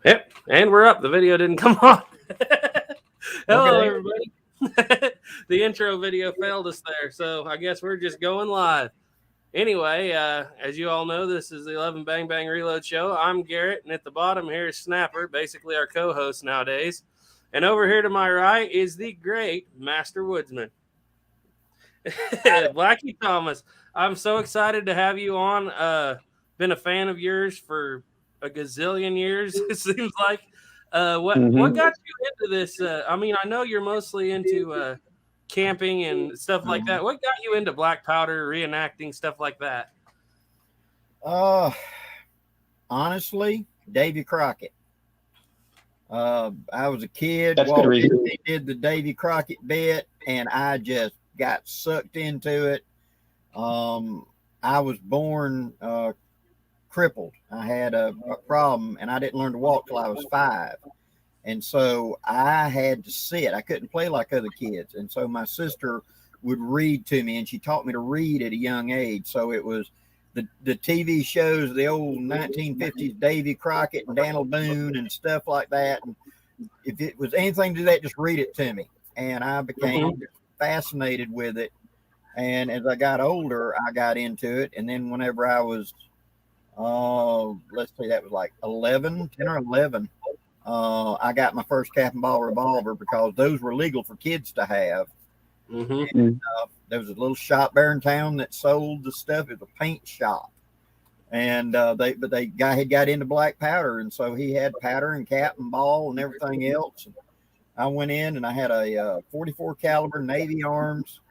Yep, and we're up. The video didn't come on. Hello, everybody. The intro video failed us there, so I guess we're just going live. Anyway, as you all know, this is the 11bangbang Reload Show. I'm Garrett, and at the bottom here is Snapper, basically our co-host nowadays. And over here to my right is the great Master Woodsman, Blackie Thomas. I'm so excited to have you on. Been a fan of yours for a gazillion years, it seems like. What got you into this? I mean, I know you're mostly into camping and stuff like that. What got you into black powder, reenacting, stuff like that? Honestly, Davy Crockett. I was a kid. That's good reason. He did the Davy Crockett bit, and I just got sucked into it. I was born crippled. I had a problem, and I didn't learn to walk till I was 5. And so I had to sit. I couldn't play like other kids. And so my sister would read to me, and she taught me to read at a young age. So it was the TV shows, the old 1950s Davy Crockett and Daniel Boone and stuff like that. And if it was anything to do that, just read it to me. And I became fascinated with it. And as I got older, I got into it. And then whenever I was let's see, that was like 10 or 11. I got my first cap and ball revolver because those were legal for kids to have. And, there was a little shop there in town that sold the stuff. It was a paint shop, and the guy had got into black powder, and so he had powder and cap and ball and everything else. And I went in and I had a 44 caliber Navy Arms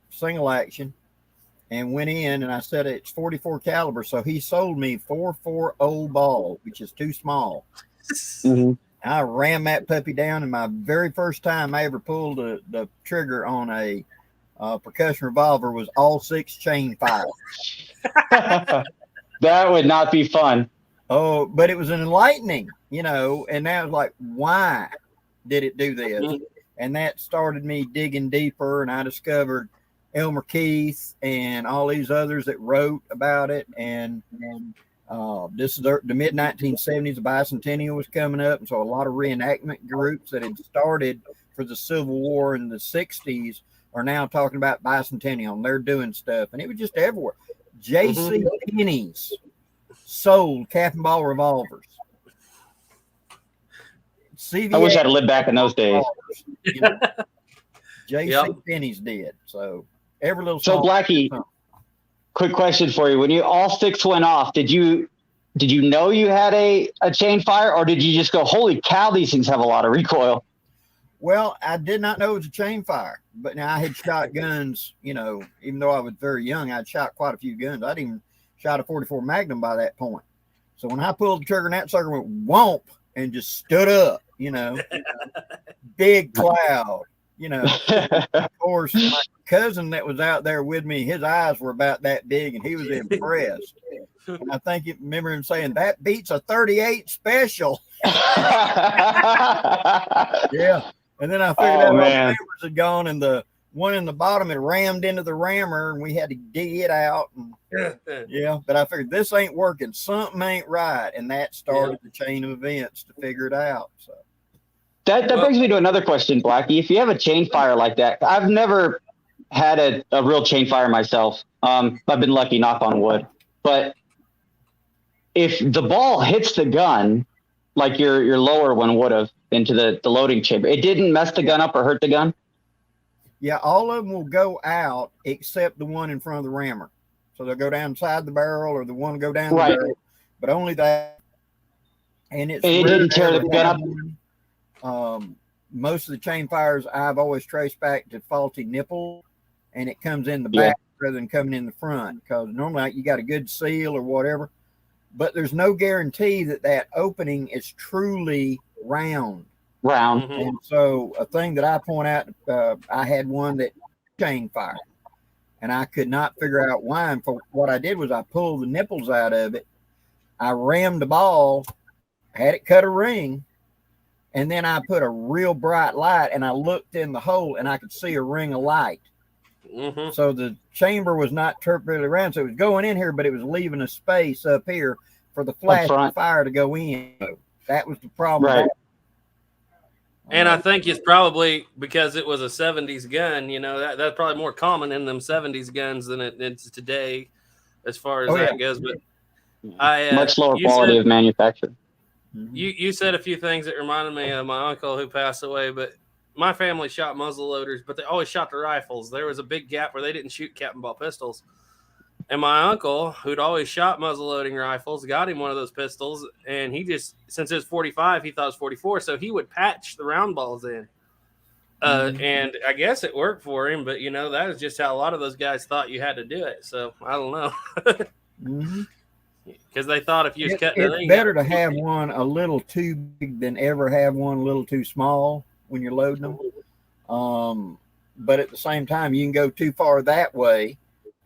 single action. And went in, and I said it's 44 caliber. So he sold me 440 ball, which is too small. I ran that puppy down, and my very first time I ever pulled the trigger on a percussion revolver was all 6 chain fire. That would not be fun. Oh, but it was enlightening, and that was like, why did it do this? And that started me digging deeper, and I discovered Elmer Keith and all these others that wrote about it. And this is the mid 1970s. The bicentennial was coming up, and so a lot of reenactment groups that had started for the Civil War in the 60s are now talking about bicentennial, and they're doing stuff, and it was just everywhere. J.C. Penney's sold cap and ball revolvers. CVA, I wish I'd lived back in those days. J.C. Penney's did. So every little. So Blackie, quick question for you: when you all 6 went off, did you know you had a chain fire, or did you just go, "Holy cow, these things have a lot of recoil"? Well, I did not know it was a chain fire, but now I had shot guns. Even though I was very young, I'd shot quite a few guns. I'd even shot a 44 Magnum by that point. So when I pulled the trigger, and that sucker went whomp and just stood up. Big cloud. Of course, my cousin that was out there with me, his eyes were about that big, and he was impressed. And I remember him saying, "That beats a 38 special." Yeah. And then I figured out all the hammers had gone, and the one in the bottom had rammed into the rammer, and we had to dig it out. And but I figured this ain't working. Something ain't right. And that started the chain of events to figure it out. So. That brings me to another question, Blackie. If you have a chain fire like that, I've never had a real chain fire myself. I've been lucky, knock on wood. But if the ball hits the gun, like your lower one would have, into the loading chamber, it didn't mess the gun up or hurt the gun? Yeah, all of them will go out except the one in front of the rammer. So they'll go down inside the barrel, or the one will go down the barrel, but only that. And it didn't tear the gun up. Most of the chain fires I've always traced back to faulty nipple, and it comes in the back rather than coming in the front, because normally you got a good seal or whatever, but there's no guarantee that opening is truly round. And so a thing that I point out, I had one that chain fire, and I could not figure out why. And for what I did was I pulled the nipples out of it, I rammed the ball, had it cut a ring, and then I put a real bright light, and I looked in the hole, and I could see a ring of light. So the chamber was not really round, so it was going in here, but it was leaving a space up here for the flash front. of fire to go in. That was the problem. Right. And I think it's probably because it was a 70s gun, you know, that's probably more common in them 70s guns than it's today as far as that goes. But much lower quality of manufacture. You said a few things that reminded me of my uncle who passed away, but my family shot muzzle loaders, but they always shot the rifles. There was a big gap where they didn't shoot cap and ball pistols. And my uncle, who'd always shot muzzle loading rifles, got him one of those pistols, and he just, since it was 45, he thought it was 44, so he would patch the round balls in. And I guess it worked for him, but, you know, that was just how a lot of those guys thought you had to do it. So, I don't know. Because they thought if you was cutting it's better to have one a little too big than ever have one a little too small when you're loading them. But at the same time, you can go too far that way.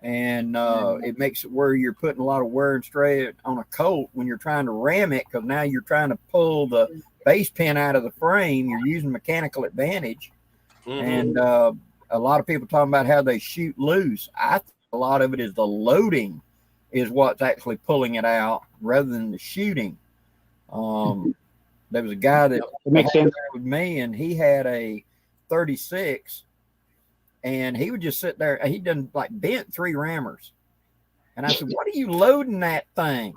And it makes it where you're putting a lot of wear and strain on a Colt when you're trying to ram it, because now you're trying to pull the base pin out of the frame. You're using mechanical advantage. And a lot of people talking about how they shoot loose. I think a lot of it is the loading is what's actually pulling it out rather than the shooting. There was a guy that makes sense with me, and he had a 36. And he would just sit there. He'd done like bent 3 rammers. And I said, what are you loading that thing?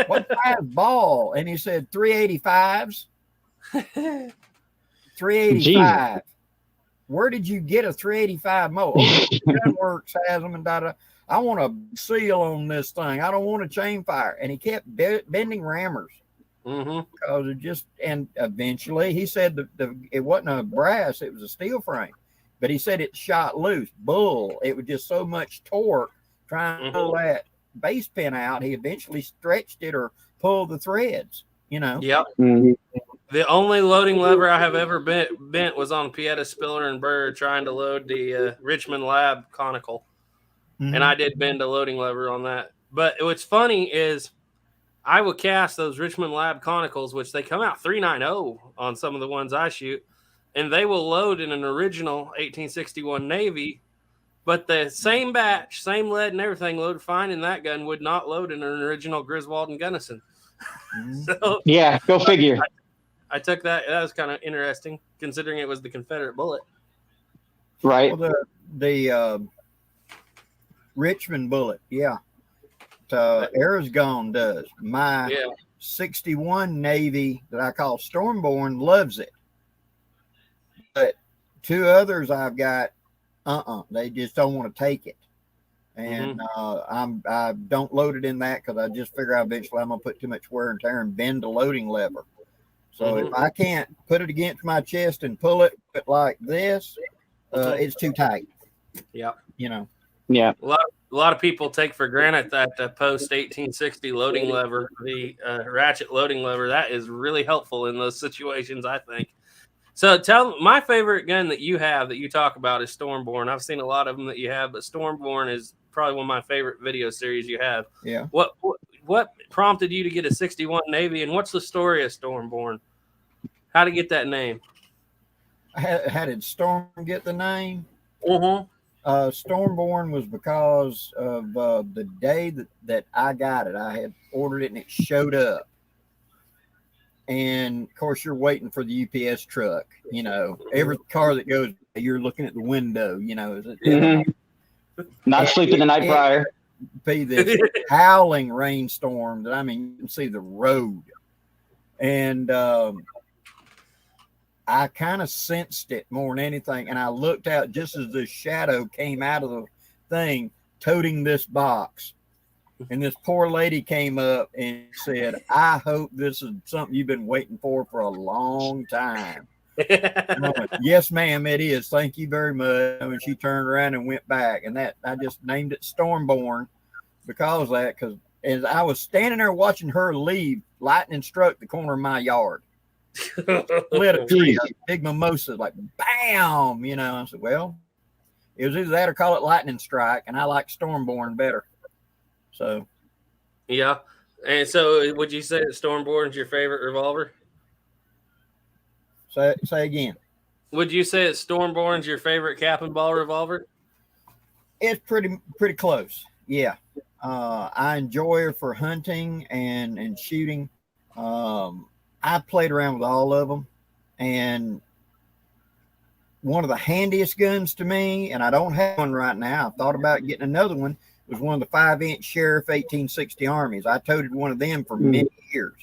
What size ball? And he said, 385s. 385. Jeez. Where did you get a 385 mo? Oh, Gunworks has them and da-da. I want a seal on this thing. I don't want a chain fire. And he kept bending rammers. Because it just, and eventually he said it wasn't a brass, it was a steel frame. But he said it shot loose. Bull. It was just so much torque trying to pull that base pin out. He eventually stretched it or pulled the threads, you know. Yep. The only loading lever I have ever bent was on Pieta, Spiller, and Bird trying to load the Richmond Lab conical. And I did bend a loading lever on that. But what's funny is I will cast those Richmond Lab conicals, which they come out 390 on some of the ones I shoot. And they will load in an original 1861 Navy, but the same batch, same lead and everything loaded fine in that gun would not load in an original Griswold and Gunnison. So yeah, go figure. I took that. That was kind of interesting considering it was the Confederate bullet. Right. Well, the Richmond bullet. Yeah. Arizgone does. My 61 Navy that I call Stormborn loves it. But 2 others I've got, they just don't want to take it. And I don't load it in that because I just figure eventually I'm going to put too much wear and tear and bend the loading lever. So if I can't put it against my chest and pull it like this, it's too tight. Yeah. You know. Yeah. A lot of people take for granted that the post 1860 loading lever, the ratchet loading lever, that is really helpful in those situations, I think. So my favorite gun that you talk about is Stormborn. I've seen a lot of them that you have, but Stormborn is probably one of my favorite video series you have. Yeah. What prompted you to get a 61 Navy, and what's the story of Stormborn? How to get that name? How did Storm get the name? Stormborn was because of the day that I got it. I had ordered it and it showed up. And of course, you're waiting for the UPS truck. You know, every car that goes, you're looking at the window. You know, is it not sleeping the night prior? Be this howling rainstorm that you can see the road, and I kind of sensed it more than anything. And I looked out just as the shadow came out of the thing, toting this box. And this poor lady came up and said, I hope this is something you've been waiting for a long time. And I went, yes, ma'am, it is. Thank you very much. And she turned around and went back. And that I just named it Stormborn because of that. Because as I was standing there watching her leave, lightning struck the corner of my yard. Lit a tree, a big mimosa, like bam, you know. I said, well, it was either that or call it lightning strike. And I like Stormborn better. So, yeah. And so, would you say that Stormborn is your favorite revolver? Say again. Would you say that Stormborn is your favorite cap and ball revolver? It's pretty close. Yeah. I enjoy her for hunting and shooting. I played around with all of them, and one of the handiest guns to me, and I don't have one right now. I thought about getting another one. Was one of the 5-inch Sheriff 1860 Armies. I toted one of them for many years,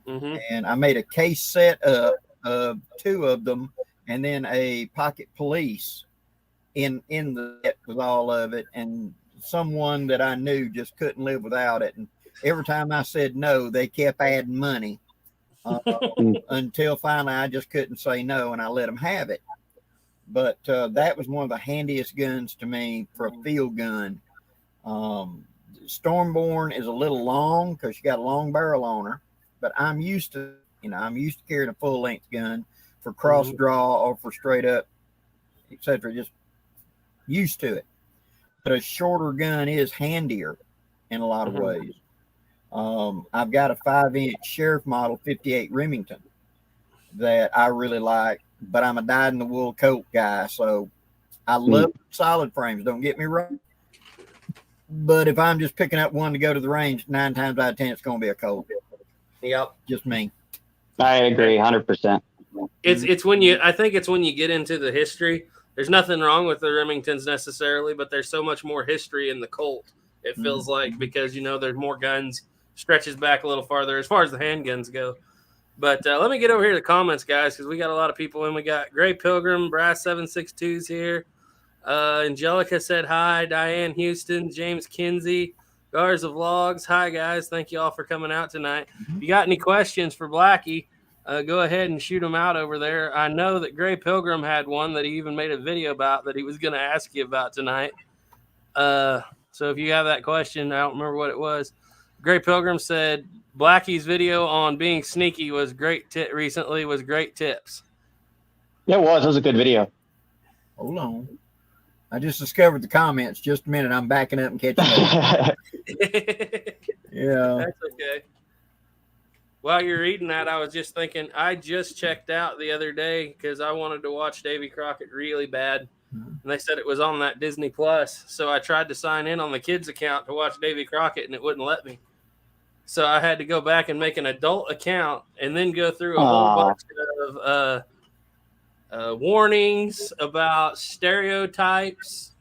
and I made a case set up of 2 of them, and then a pocket police in the set with all of it, and someone that I knew just couldn't live without it. And every time I said no, they kept adding money until finally I just couldn't say no, and I let them have it. But that was one of the handiest guns to me for a field gun. Stormborn is a little long because she got a long barrel on her, but I'm used to carrying a full length gun for cross draw or for straight up, etc. Just used to it. But a shorter gun is handier in a lot of ways. I've got a 5-inch Sheriff model 58 Remington that I really like, but I'm a dyed-in-the-wool Colt guy, so I love solid frames. Don't get me wrong. But if I'm just picking up one to go to the range, 9 times out of 10, it's going to be a Colt. Yep. Just me. I agree 100%. It's when you, I think it's when you get into the history. There's nothing wrong with the Remingtons necessarily, but there's so much more history in the Colt. It feels like, because, you know, there's more guns, stretches back a little farther as far as the handguns go. But let me get over here to the comments, guys, because we got a lot of people in. We got Gray Pilgrim, Brass 762's here. Angelica said hi. Diane Houston, James Kinsey, Garza Vlogs. Hi, guys. Thank you all for coming out tonight. If you got any questions for Blackie, go ahead and shoot them out over there. I know that Gray Pilgrim had one that he even made a video about that he was going to ask you about tonight. So if you have that question, I don't remember what it was. Gray Pilgrim said Blackie's video on being sneaky was great. Recently was great tips. It was a good video. Hold on. I just discovered the comments. Just a minute. I'm backing up and catching up. Yeah. That's okay. While you're reading that, I was just thinking, I just checked out the other day because I wanted to watch Davy Crockett really bad. And they said it was on that Disney Plus. So I tried to sign in on the kids' account to watch Davy Crockett, and it wouldn't let me. So I had to go back and make an adult account and then go through a whole bunch of warnings about stereotypes.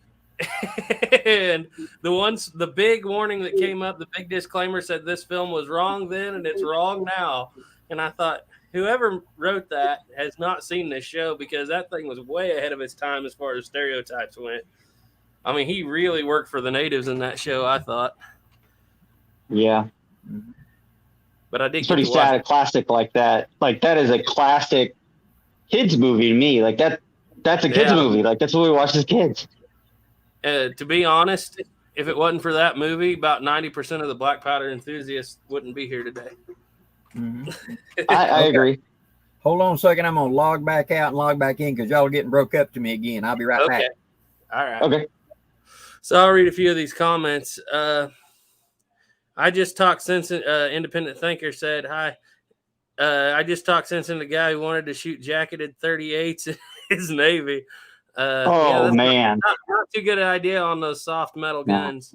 And the big warning that came up, the big disclaimer said this film was wrong then and it's wrong now. And I thought, whoever wrote that has not seen this show, because that thing was way ahead of its time as far as stereotypes went. I mean, he really worked for the natives in that show, I thought. Yeah. But I did. It's pretty sad, a classic like that. Like, that is a classic kids movie to me. Like, that's a kids movie. Like, that's what we watched as kids. To be honest, if it wasn't for that movie, about 90% of the black powder enthusiasts wouldn't be here today. I agree. Hold on a second. I'm going to log back out and log back in because y'all are getting broke up to me again. I'll be right back. All right. Okay. So I'll read a few of these comments. I just talked sense. Independent Thinker said, hi. I just talked sense in the guy who wanted to shoot jacketed 38s in his Navy. Man. Not too good an idea on those soft metal guns.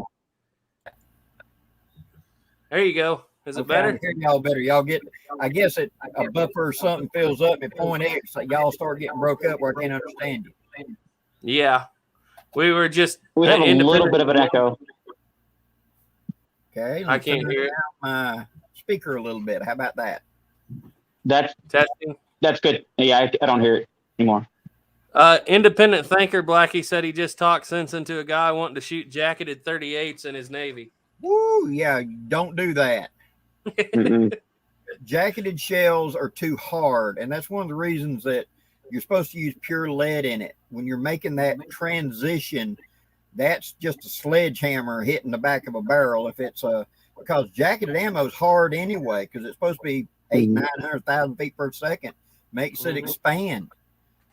There you go. Is it better? Y'all better. Y'all get, I guess a buffer or something fills up at point X. So y'all start getting broke up where I can't understand you. Yeah. We have a little bit of an echo. Okay. I can't hear it. My speaker a little bit. How about that? That's testing. That's good. Yeah, I don't hear it anymore. Independent Thinker Blackie said he just talked sense into a guy wanting to shoot jacketed 38s in his Navy. Woo, yeah, don't do that. Jacketed shells are too hard, and that's one of the reasons that you're supposed to use pure lead in it. When you're making that transition, that's just a sledgehammer hitting the back of a barrel. If it's because jacketed ammo is hard anyway, because it's supposed to be 800,000-900,000 feet per second, makes it expand.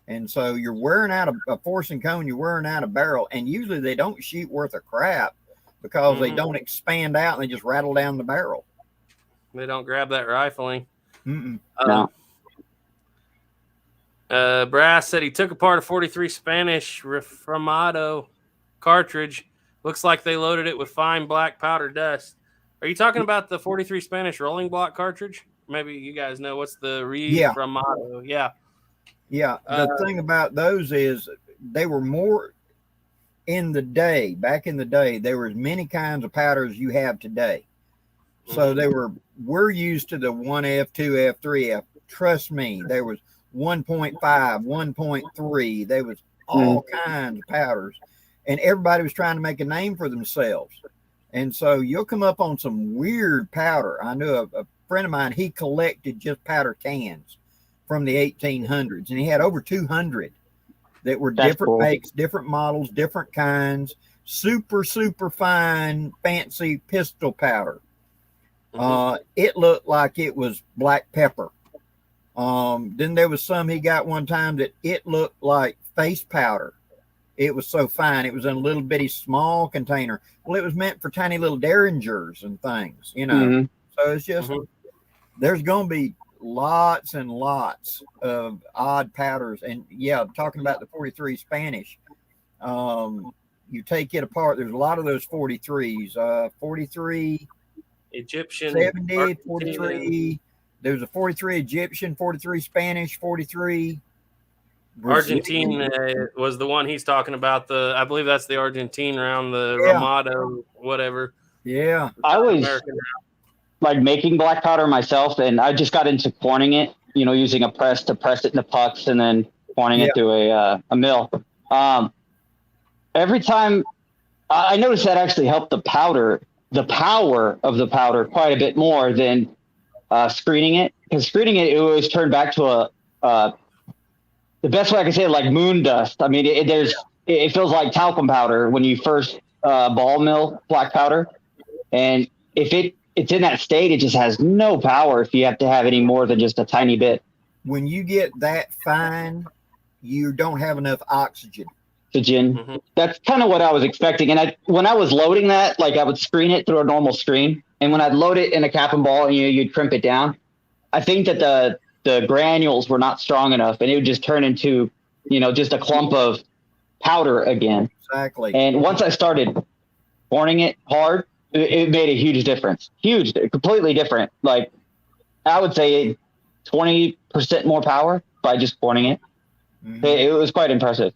And so you're wearing out a force and cone, you're wearing out a barrel, and usually they don't shoot worth a crap because they don't expand out and they just rattle down the barrel. They don't grab that rifling. No. Brass said he took apart a 43 Spanish Reframado cartridge Looks like they loaded it with fine black powder dust. Are you talking about the 43 Spanish rolling block cartridge? Maybe you guys know what's the Motto. Yeah. Yeah. The thing about those is they were more back in the day, there were as many kinds of powders you have today. So we're used to the 1F, 2F, 3F. Trust me, there was 1.5, 1.3. There was all kinds of powders, and everybody was trying to make a name for themselves. And so you'll come up on some weird powder. I knew a friend of mine, he collected just powder cans from the 1800s, and he had over 200 that were different makes, different models, different kinds, super, super fine, fancy pistol powder. It looked like it was black pepper. Then there was some he got one time that it looked like face powder. It was so fine. It was in a little bitty small container. Well, it was meant for tiny little derringers and things, you know. So it's just, there's going to be lots and lots of odd powders. And yeah, talking about the 43 Spanish, you take it apart. There's a lot of those 43s, 43 Egyptian, 70, 43. There's a 43 Egyptian, 43 Spanish, 43 Argentine was the one he's talking about. I believe that's the Argentine round, the Ramado, whatever. Yeah. I was like making black powder myself, and I just got into corning it, you know, using a press to press it into pucks and then corning it through a mill. Every time I noticed that actually helped the power of the powder quite a bit more than screening it, because screening it always turned back to the best way I can say it, like moon dust. I mean, it feels like talcum powder when you first ball mill black powder, and if it's in that state, it just has no power if you have to have any more than just a tiny bit. When you get that fine, you don't have enough oxygen. That's kind of what I was expecting. And when I was loading that, like I would screen it through a normal screen, and when I'd load it in a cap and ball, and you'd crimp it down, I think that the granules were not strong enough, and it would just turn into, you know, just a clump of powder again. Exactly. And once I started pouring it hard, it made a huge difference. Completely different. Like I would say 20% more power by just pouring it. It was quite impressive.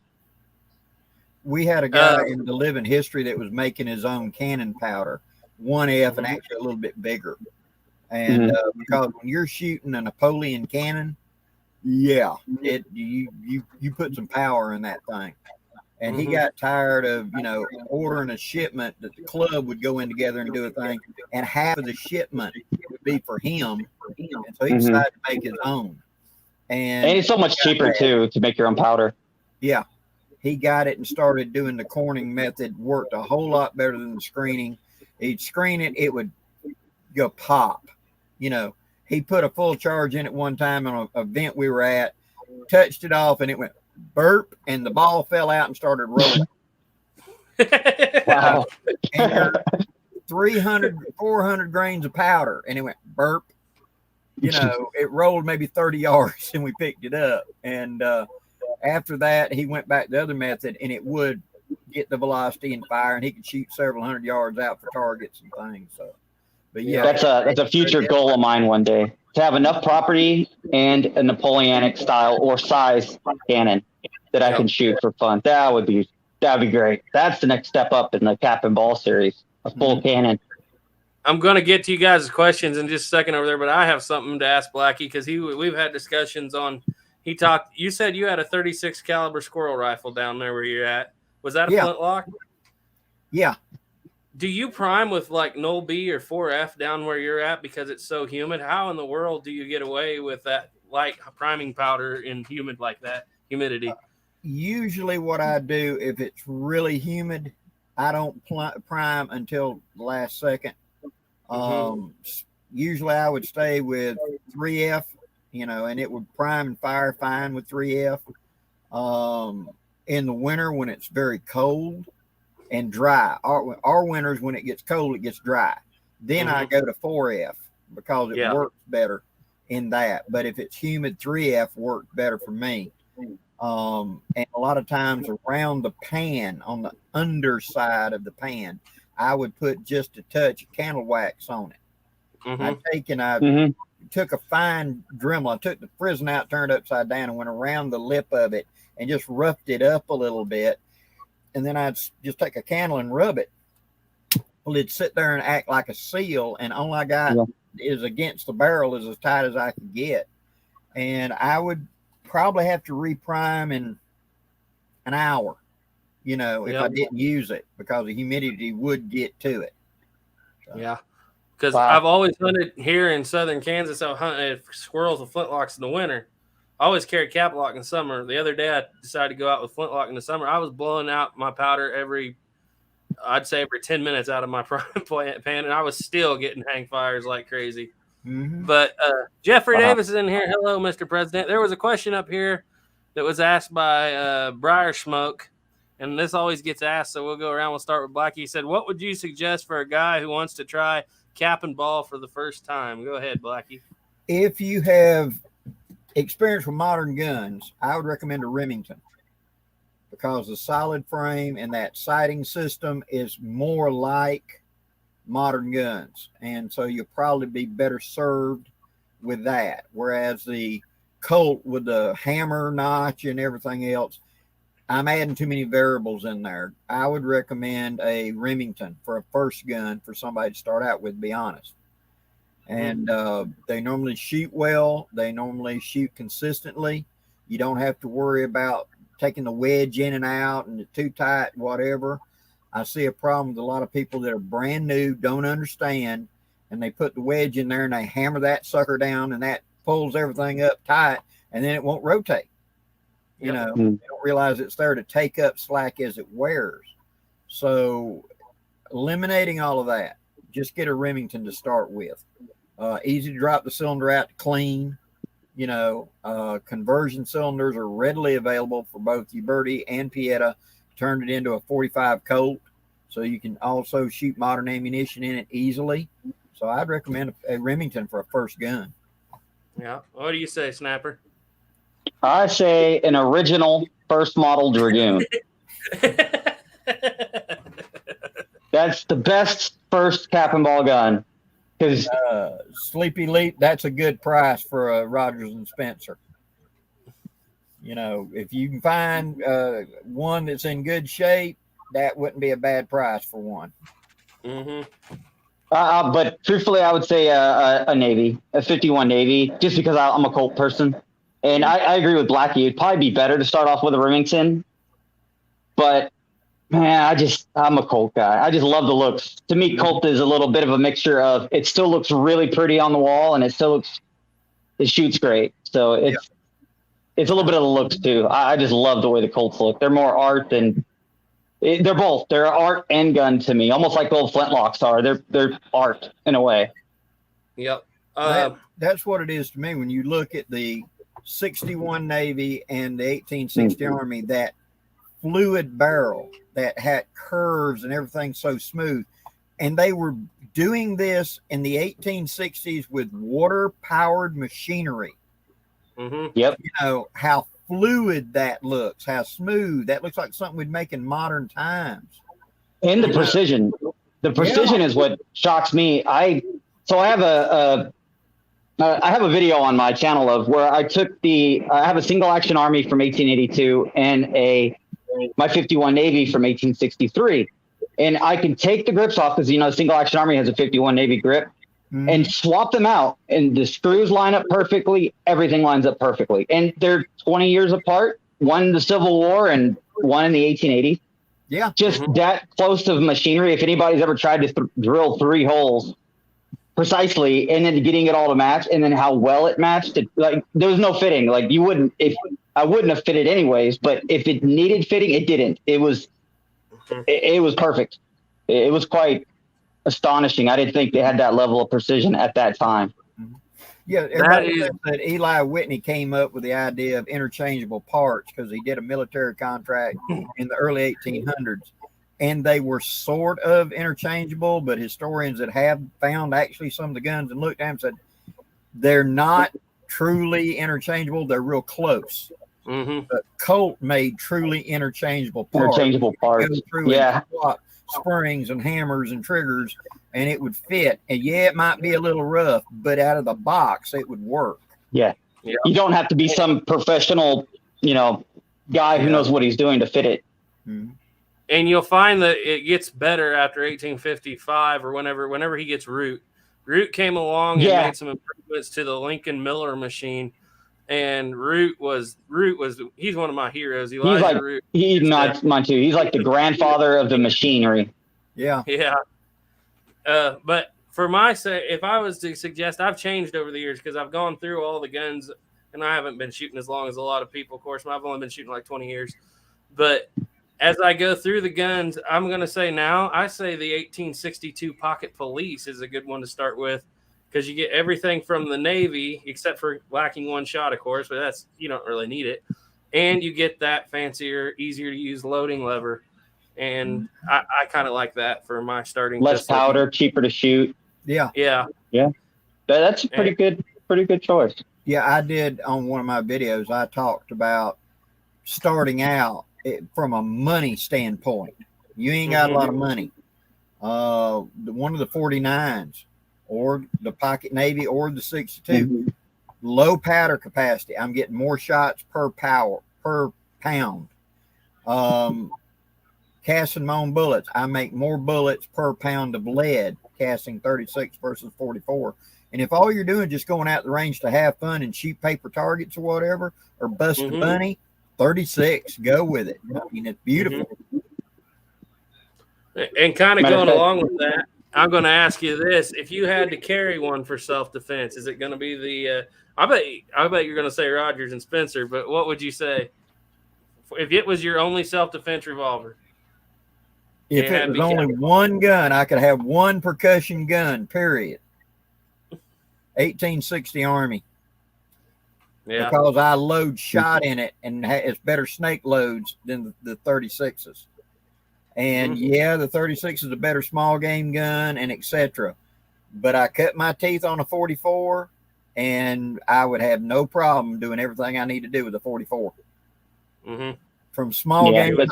We had a guy in the living history that was making his own cannon powder, 1F, and actually a little bit bigger. And because when you're shooting a Napoleon cannon, you put some power in that thing. And he got tired of, you know, ordering a shipment that the club would go in together and do a thing, and half of the shipment would be for him. And so he decided to make his own. And it's so much cheaper too to make your own powder. Yeah. He got it and started doing the corning method, worked a whole lot better than the screening. He'd screen it, it would go pop. You know, he put a full charge in at one time on an event we were at, touched it off, and it went burp, and the ball fell out and started rolling. Wow. And 300, 400 grains of powder, and it went burp. You know, it rolled maybe 30 yards, and we picked it up. And after that, he went back to the other method, and it would get the velocity and fire, and he could shoot several hundred yards out for targets and things. So, but yeah, that's a future goal of mine one day, to have enough property and a Napoleonic style or size cannon that I can shoot for fun. That'd be great. That's the next step up in the cap and ball series, a full cannon. I'm going to get to you guys' questions in just a second over there, but I have something to ask Blackie, because we've had discussions on. You said you had a 36 caliber squirrel rifle down there where you're at. Was that a Flintlock? Yeah. Do you prime with like Null B or 4F down where you're at because it's so humid? How in the world do you get away with that light priming powder in humidity? Usually what I do, if it's really humid, I don't prime until the last second. Usually I would stay with 3F, you know, and it would prime and fire fine with 3F. In the winter when it's very cold and dry, our winters when it gets cold, it gets dry. Then I go to 4F because it works better in that. But if it's humid, 3F works better for me. And a lot of times around the pan, on the underside of the pan, I would put just a touch of candle wax on it. I took a fine Dremel. I took the frizzen out, turned it upside down, and went around the lip of it and just roughed it up a little bit. And then I'd just take a candle and rub it. Well, it'd sit there and act like a seal, and all I got is against the barrel is as tight as I could get. And I would probably have to reprime in an hour, if I didn't use it, because the humidity would get to it. So. Yeah. Because I've always hunted here in southern Kansas. I hunted squirrels with flintlocks in the winter. I always carried cap lock in the summer. The other day, I decided to go out with flintlock in the summer. I was blowing out my powder every 10 minutes out of my pan, and I was still getting hang fires like crazy. But Jeffrey Davis is in here. Hello, Mr. President. There was a question up here that was asked by Briar Smoke, and this always gets asked, so we'll go around. We'll start with Blackie. He said, what would you suggest for a guy who wants to try cap and ball for the first time? Go ahead, Blackie. If you have experience with modern guns, I would recommend a Remington, because the solid frame and that sighting system is more like modern guns, and so you'll probably be better served with that. Whereas the Colt with the hammer notch and everything else, I'm adding too many variables in there. I would recommend a Remington for a first gun for somebody to start out with, to be honest. And they normally shoot well. They normally shoot consistently. You don't have to worry about taking the wedge in and out and too tight, whatever. I see a problem with a lot of people that are brand new, don't understand, and they put the wedge in there and they hammer that sucker down, and that pulls everything up tight, and then it won't rotate. They don't realize it's there to take up slack as it wears. So eliminating all of that, just get a Remington to start with. Easy to drop the cylinder out to clean. Conversion cylinders are readily available for both Uberti and Pieta. Turn it into a 45 Colt, so you can also shoot modern ammunition in it easily. So I'd recommend a Remington for a first gun. Yeah. What do you say, Snapper? I say an original first model Dragoon. That's the best first cap and ball gun. Because Sleepy Leap, that's a good price for a Rogers and Spencer. If you can find one that's in good shape, that wouldn't be a bad price for one. But truthfully, I would say a Navy, a 51 Navy, just because I'm a Colt person. And I agree with Blackie. It'd probably be better to start off with a Remington. But, man, I'm a Colt guy. I just love the looks. To me, Colt is a little bit of a mixture of, it still looks really pretty on the wall, and it shoots great. So it's a little bit of the looks too. I just love the way the Colts look. They're more art than they're both. They're art and gun to me, almost like the old Flintlocks are. They're art in a way. Yep. That's what it is to me. When you look at the 61 Navy and the 1860 Army, that fluid barrel that had curves and everything so smooth, and they were doing this in the 1860s with water-powered machinery. Yep. How fluid that looks, how smooth that looks, like something we'd make in modern times. And the precision. The precision is what shocks me. I have a video on my channel of where I took I have a single action Army from 1882 and my 51 Navy from 1863. And I can take the grips off because, single action Army has a 51 Navy grip, and swap them out, and the screws line up perfectly. Everything lines up perfectly. And they're 20 years apart, one in the Civil War and one in the 1880s. Yeah. Just that close of machinery. If anybody's ever tried to drill 3 holes precisely and then getting it all to match, and then how well it matched, there was no fitting. Like I wouldn't have fitted anyways, but if it needed fitting, it didn't. It was perfect. It was quite astonishing. I didn't think they had that level of precision at that time. Yeah, everybody says that Eli Whitney came up with the idea of interchangeable parts because he did a military contract in the early 1800s, and they were sort of interchangeable, but historians that have found actually some of the guns and looked at them said they're not truly interchangeable. They're real close. Mm-hmm. The Colt made truly interchangeable parts. Interchangeable parts. Go through Yeah. and swap springs and hammers and triggers, and it would fit. And yeah, it might be a little rough, but out of the box, it would work. Yeah. Yeah. You don't have to be some professional, guy who knows what he's doing to fit it. Mm-hmm. And you'll find that it gets better after 1855 or whenever he gets Root. Root came along and made some improvements to the Lincoln Miller machine. And Root was he's one of my heroes. Elijah Root. He's not mine too. He's like the grandfather of the machinery. Yeah. Yeah. But for my say, if I was to suggest, I've changed over the years because I've gone through all the guns, and I haven't been shooting as long as a lot of people. Of course, I've only been shooting like 20 years. But as I go through the guns, I'm going to say now, I say the 1862 Pocket Police is a good one to start with because you get everything from the Navy, except for lacking one shot, of course, but that's, you don't really need it. And you get that fancier, easier to use loading lever. And I kind of like that for my starting. Less powder, cheaper to shoot. Yeah. Yeah. Yeah. That's a pretty good choice. Yeah, I did on one of my videos. I talked about starting out from a money standpoint. You ain't got a lot of money. One of the 49s or the Pocket Navy or the 62, low powder capacity. I'm getting more shots per pound. Casting my own bullets. I make more bullets per pound of lead casting 36 versus 44. And if all you're doing is just going out the range to have fun and shoot paper targets or whatever, or bust a bunny, 36, go with it. I mean, it's beautiful. And kind of going along with that, I'm going to ask you this. If you had to carry one for self-defense, is it going to be the I bet you're going to say Rogers and Spencer, but what would you say if it was your only self-defense revolver? If it was only one gun, I could have one percussion gun, period. 1860 Army. Yeah. Because I load shot in it, and it's better snake loads than the 36s. And yeah, the 36 is a better small game gun, and etc. But I cut my teeth on a 44, and I would have no problem doing everything I need to do with the 44. From small game up.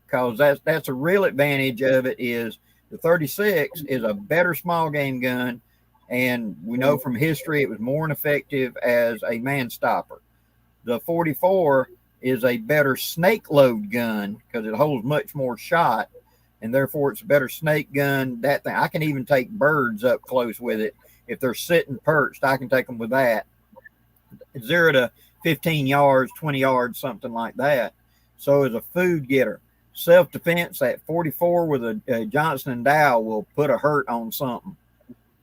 Because that's a real advantage of it is the 36 is a better small game gun, and we know from history it was more effective as a man stopper. The 44 is a better snake load gun because it holds much more shot, and therefore it's a better snake gun. That thing, I can even take birds up close with it. If they're sitting perched, I can take them with that. 0 to 15 yards, 20 yards, something like that. So as a food getter, self-defense, that 44 with a Johnson & Dow will put a hurt on something.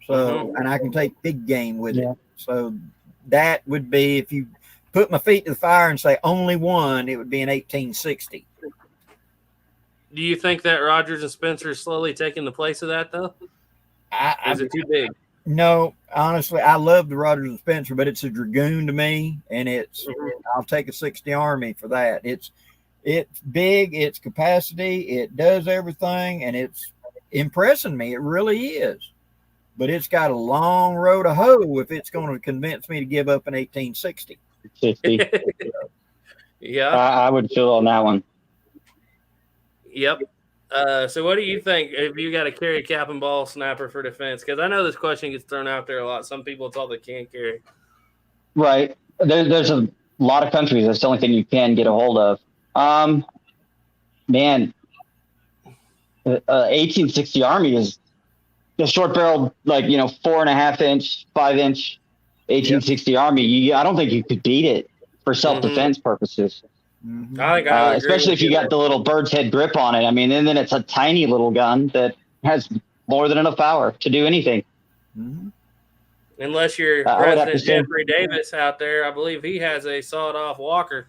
So, and I can take big game with it. So that would be, if you put my feet to the fire and say only one, it would be an 1860. Do you think that Rogers and Spencer is slowly taking the place of that, though? Is it too big? No, honestly, I love the Rogers and Spencer, but it's a Dragoon to me, and I'll take a 60 Army for that. It's big, it's capacity, it does everything, and it's impressing me. It really is. But it's got a long road to hoe if it's going to convince me to give up an 1860. 60. Yeah. I would feel on that one. Yep. So what do you think if you got to carry a cap and ball snapper for defense? Because I know this question gets thrown out there a lot. Some people, it's all they can carry. Right. There's a lot of countries. That's the only thing you can get a hold of. Man, 1860 Army is the short barreled, 4.5 inch, 5 inch 1860 Army. I don't think you could beat it for self-defense purposes. I think I would especially if you got the little bird's head grip on it. I mean, and then it's a tiny little gun that has more than enough power to do anything. Unless you're President Jeffrey Davis out there, I believe he has a sawed-off Walker.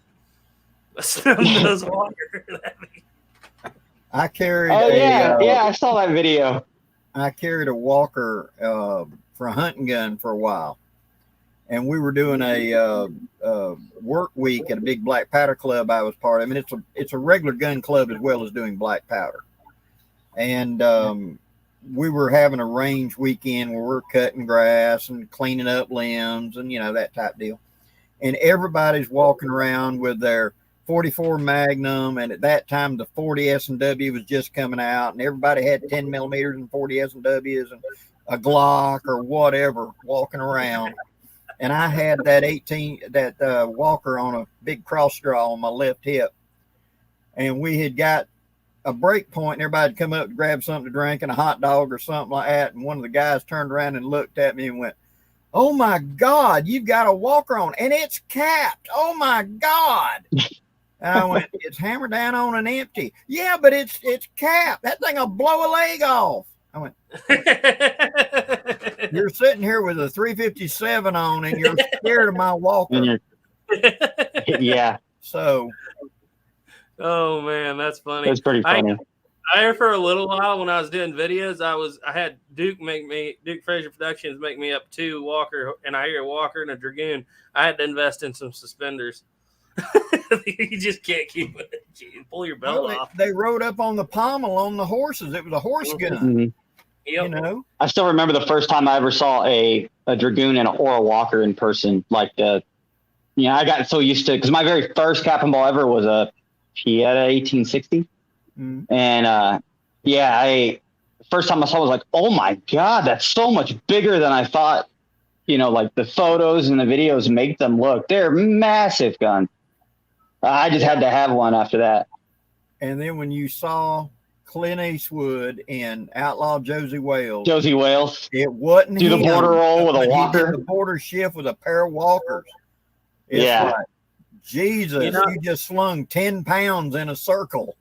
I carried I saw that video. I carried a Walker for a hunting gun for a while, and we were doing a work week at a big black powder club I was part of. I mean, it's a regular gun club as well as doing black powder, and we were having a range weekend where we're cutting grass and cleaning up limbs and that type deal. and everybody's walking around with their 44 Magnum, and at that time the 40 S&W was just coming out, and everybody had 10 millimeters and 40 S&Ws and a Glock or whatever walking around. And I had that Walker on a big cross draw on my left hip, and we had got a break point, and everybody come up to grab something to drink and a hot dog or something like that. And one of the guys turned around and looked at me and went, "Oh my God, you've got a Walker on and it's capped. Oh my God." And I went, "It's hammered down on an empty." "Yeah, but it's capped. That thing will blow a leg off." I went, "You're sitting here with a 357 on and you're scared of my Walker." Yeah. So. Oh man, that's funny. That's pretty funny. I for a little while when I was doing videos, I had Duke Fraser Productions make me up 2 Walker, and I hear a Walker and a Dragoon. I had to invest in some suspenders. You just can't keep it. You pull your belt off. They rode up on the pommel on the horses. It was a horse gun. Mm-hmm. Yep. You know, I still remember the first time I ever saw a Dragoon or a Walker in person. Like, I got so used to, because my very first cap and ball ever was a Pieta 1860. Mm-hmm. And the first time I saw it, I was like, "Oh my God, that's so much bigger than I thought." Like the photos and the videos make them look. They're massive guns. I just had to have one after that. And then when you saw Clint Eastwood in Outlaw Josie Wales, it wasn't do the border roll with a Walker, the border shift with a pair of Walkers. It's like, Jesus, you just slung 10 pounds in a circle.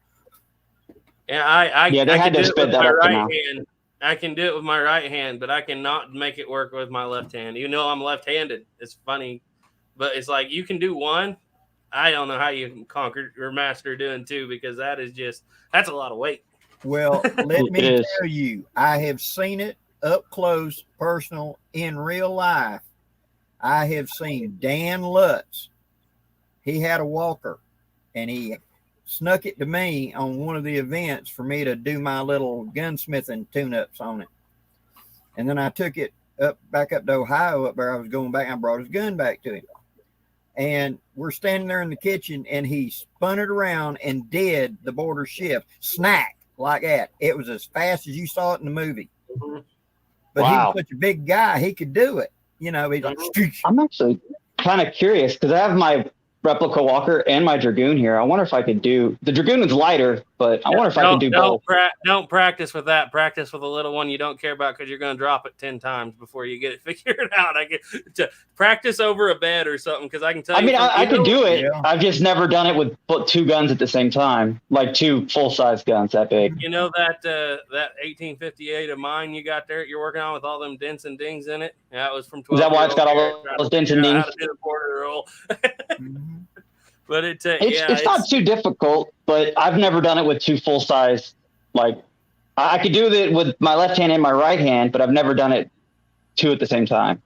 Yeah, they had to spit that up right hand. I can do it with my right hand, but I cannot make it work with my left hand. I'm left-handed. It's funny, but it's like you can do one. I don't know how you can conquer or master doing 2, because that's a lot of weight. Well, let me tell you, I have seen it up close, personal, in real life. I have seen Dan Lutz. He had a Walker, and he snuck it to me on one of the events for me to do my little gunsmithing tune-ups on it. And then I took it back up to Ohio up there. I was going back, and I brought his gun back to him. And we're standing there in the kitchen, and he spun it around and did the border shift. Snack, like that. It was as fast as you saw it in the movie. Mm-hmm. But he was such a big guy, he could do it. He's like, I'm actually kind of curious, because I have my replica Walker and my Dragoon here. I wonder if I could do the Dragoon is lighter, but I wonder if I could do both. Don't practice with that. Practice with a little one you don't care about, because you're going to drop it 10 times before you get it figured out. I get to practice over a bed or something, because I can tell you. I could do it. Yeah. I've just never done it with 2 guns at the same time, like 2 full-size guns that big. That 1858 of mine you got there, you're working on with all them dents and dings in it. Yeah, it was from 12. Is that why it's got all those dents and dings? How to do the border roll. But it's not too difficult, but I've never done it with 2 full size. Like, I could do it with my left hand and my right hand, but I've never done it 2 at the same time.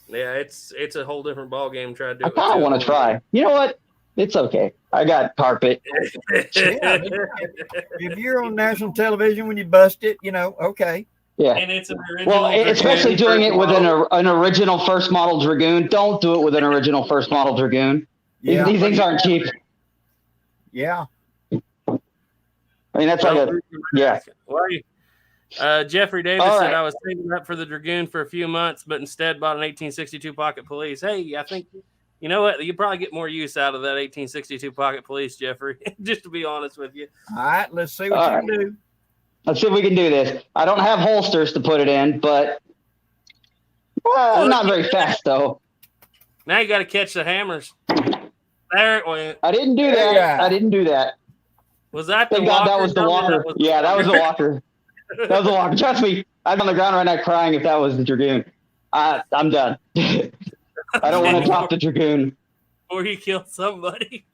Yeah, it's a whole different ball game. Try to do. I kind of want to try. You know what? It's okay. I got carpet. If you're on national television when you bust it, okay. Yeah. And it's an original. Well, especially doing it with an original first model Dragoon. Don't do it with an original first model Dragoon. Yeah. These things aren't cheap. Yeah. I mean, that's Jeffrey Davis said, "I was saving up for the Dragoon for a few months, but instead bought an 1862 Pocket Police." Hey, I think, you know what? You probably get more use out of that 1862 Pocket Police, Jeffrey, just to be honest with you. All right, let's see what you can do. Let's see if we can do this. I don't have holsters to put it in, but not very fast, though. Now you got to catch the hammers. There it went. I didn't do that. Yeah. I didn't do that. Was that the Walker? That was the Walker. Yeah, that was the Walker. That was the Walker. Trust me, I'm on the ground right now crying if that was the Dragoon. I'm done. I don't want to drop the Dragoon. Before you kill somebody.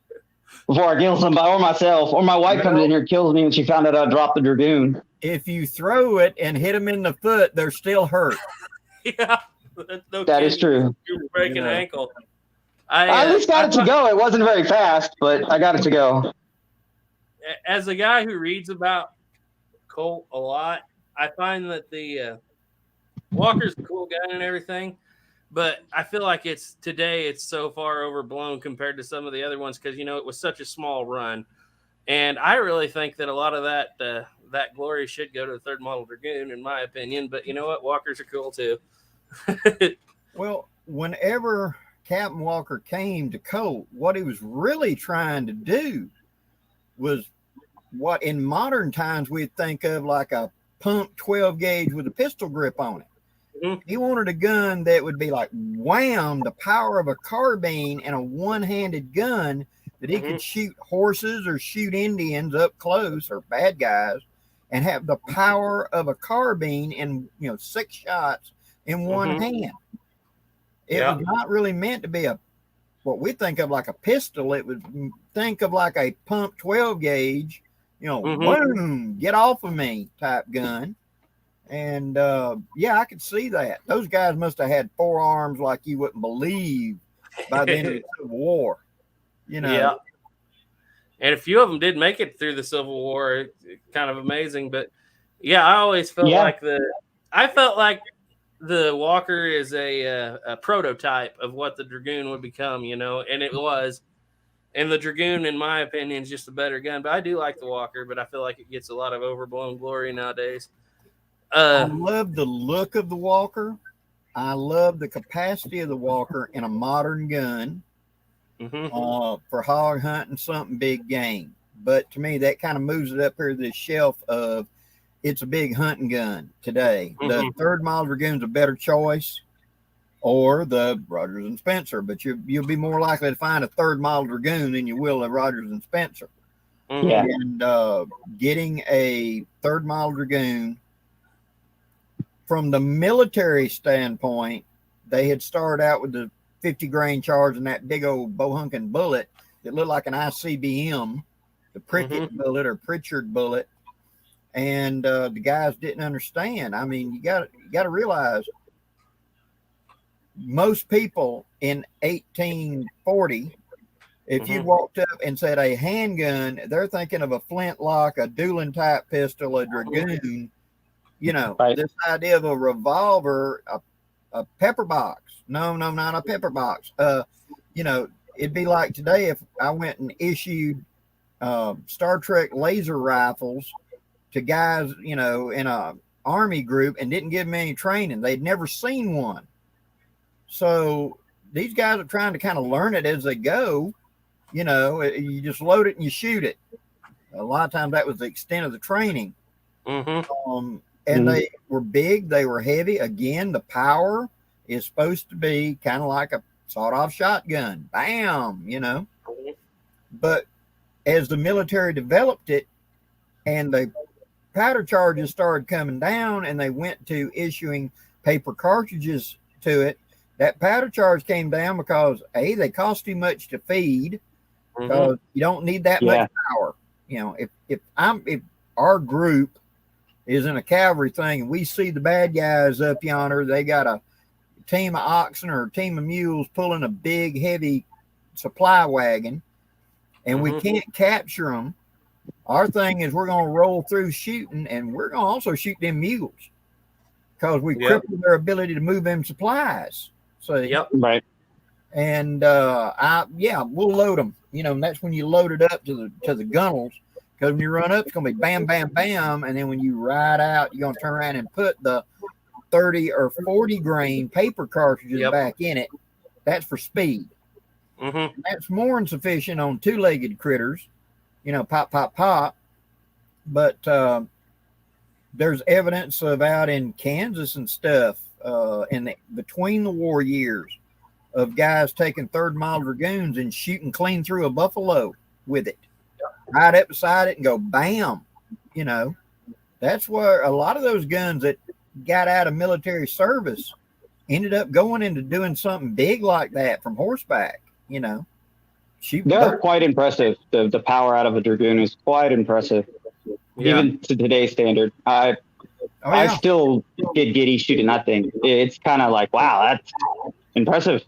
Before I kill somebody or myself. Or my wife comes in here and kills me when she found out I dropped the Dragoon. If you throw it and hit them in the foot, they're still hurt. Yeah. That is true. You were breaking an ankle. I at least got it to go. It wasn't very fast, but I got it to go. As a guy who reads about Colt a lot, I find that the Walker's a cool gun and everything, But I feel like it's so far overblown compared to some of the other ones because it was such a small run, and I really think that a lot of that glory should go to the 3rd Model Dragoon, in my opinion. But you know what, Walkers are cool too. Well, whenever Captain Walker came to Colt, what he was really trying to do was what in modern times we'd think of like a pump 12 gauge with a pistol grip on it. Mm-hmm. He wanted a gun that would be like wham, the power of a carbine, and a one-handed gun that he could shoot horses or shoot Indians up close or bad guys and have the power of a carbine in 6 shots in one hand. It was not really meant to be what we think of like a pistol. It would think of like a pump 12 gauge, boom, get off of me type gun. And I could see that. Those guys must have had forearms like you wouldn't believe by the end of the Civil War. Yeah. And a few of them did make it through the Civil War. Kind of amazing. But I always felt like the Walker is a prototype of what the Dragoon would become, and it was. And the Dragoon, in my opinion, is just a better gun. But I do like the Walker, but I feel like it gets a lot of overblown glory nowadays. I love the look of the Walker. I love the capacity of the Walker in a modern gun for hog hunting, something big game. But to me, that kind of moves it up here to the shelf of it's a big hunting gun today. The 3rd Model Dragoon's a better choice, or the Rogers and Spencer. But you'll be more likely to find a 3rd Model Dragoon than you will a Rogers and Spencer. And getting a 3rd Model Dragoon, from the military standpoint, they had started out with the 50 grain charge and that big old bohunking bullet that looked like an ICBM, the Prickett bullet or Pritchard bullet. And the guys didn't understand. I mean, you got to realize most people in 1840, if you walked up and said a handgun, they're thinking of a Flintlock, a dueling type pistol, a Dragoon. This idea of a revolver, a pepper box. No, not a pepper box. It'd be like today if I went and issued Star Trek laser rifles to guys, in a Army group and didn't give them any training. They'd never seen one. So these guys are trying to kind of learn it as they go. You just load it and you shoot it. A lot of times that was the extent of the training. And they were big, they were heavy. Again, the power is supposed to be kind of like a sawed-off shotgun. Bam, But as the military developed it and the powder charges started coming down and they went to issuing paper cartridges to it, that powder charge came down because, they cost too much to feed because you don't need that much power. If our group is in a cavalry thing and we see the bad guys up yonder, they got a team of oxen or a team of mules pulling a big heavy supply wagon and we can't capture them. Our thing is we're going to roll through shooting, and we're going to also shoot them mules because we crippled their ability to move them supplies. So and we'll load them, and that's when you load it up to the gunnels. Because when you run up, it's going to be bam, bam, bam. And then when you ride out, you're going to turn around and put the 30 or 40 grain paper cartridges back in it. That's for speed. That's more than sufficient on 2-legged critters, pop, pop, pop. But there's evidence of out in Kansas and stuff between the war years of guys taking 3rd Model Dragoons and shooting clean through a buffalo with it. Right up beside it and go bam. That's where a lot of those guns that got out of military service ended up going into doing something big like that from horseback. They're quite impressive. The power out of a Dragoon is quite impressive, even to today's standard. I still get giddy shooting that thing. It's kind of like, wow, that's impressive.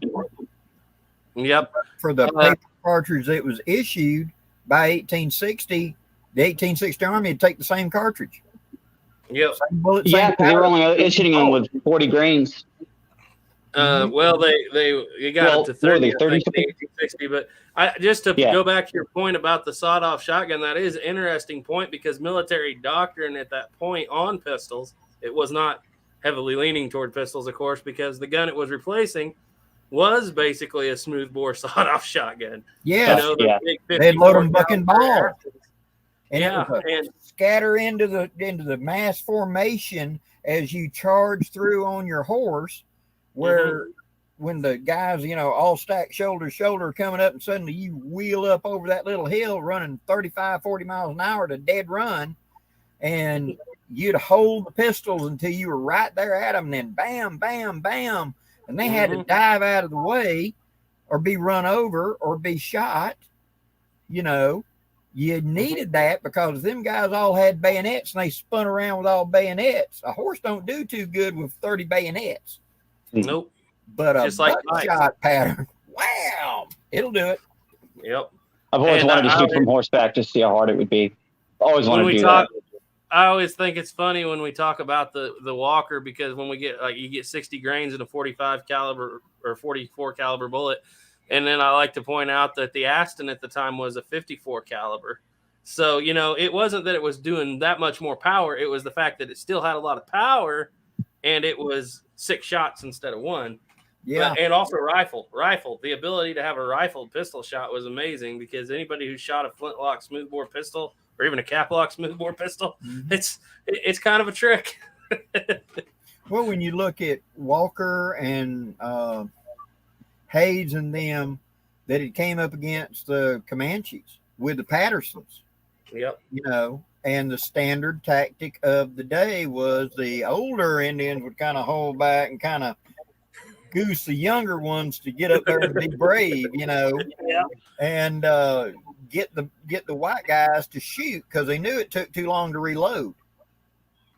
For the paper cartridge that was issued by 1860, the 1860 Army would take the same cartridge. Same bullet, because they were only issuing them with 40 grains. Well, they got up to 30, 30 60. But just to go back to your point about the sawed-off shotgun, that is an interesting point because military doctrine at that point on pistols, it was not heavily leaning toward pistols, of course, because the gun it was replacing was basically a smoothbore sawed-off shotgun. Yeah, the they'd load them bucking balls, and and scatter into the mass formation as you charge through on your horse. Where when the guys, all stacked shoulder to shoulder coming up, and suddenly you wheel up over that little hill running 35, 40 miles an hour to dead run, and you'd hold the pistols until you were right there at them, and then bam, bam, bam, and they had to dive out of the way or be run over or be shot. You needed that because them guys all had bayonets and they spun around with all bayonets. A horse don't do too good with 30 bayonets. Nope. But a buckshot pattern, wow, it'll do it. Yep. I've always wanted to shoot from horseback to see how hard it would be. Always wanted to do that. I always think it's funny when we talk about the Walker because when we get you get 60 grains in a 45 caliber or 44 caliber bullet, and then I like to point out that the Aston at the time was a 54 caliber. So it wasn't that it was doing that much more power; it was the fact that it still had a lot of power, and it was 6 shots instead of 1. Yeah. And also rifle. The ability to have a rifled pistol shot was amazing because anybody who shot a Flintlock smoothbore pistol or even a Caplock smoothbore pistol, it's kind of a trick. Well, when you look at Walker and Hayes and them, that it came up against the Comanches with the Pattersons. Yep. And the standard tactic of the day was the older Indians would kind of hold back and kind of goose the younger ones to get up there and be brave, and get the white guys to shoot because they knew it took too long to reload.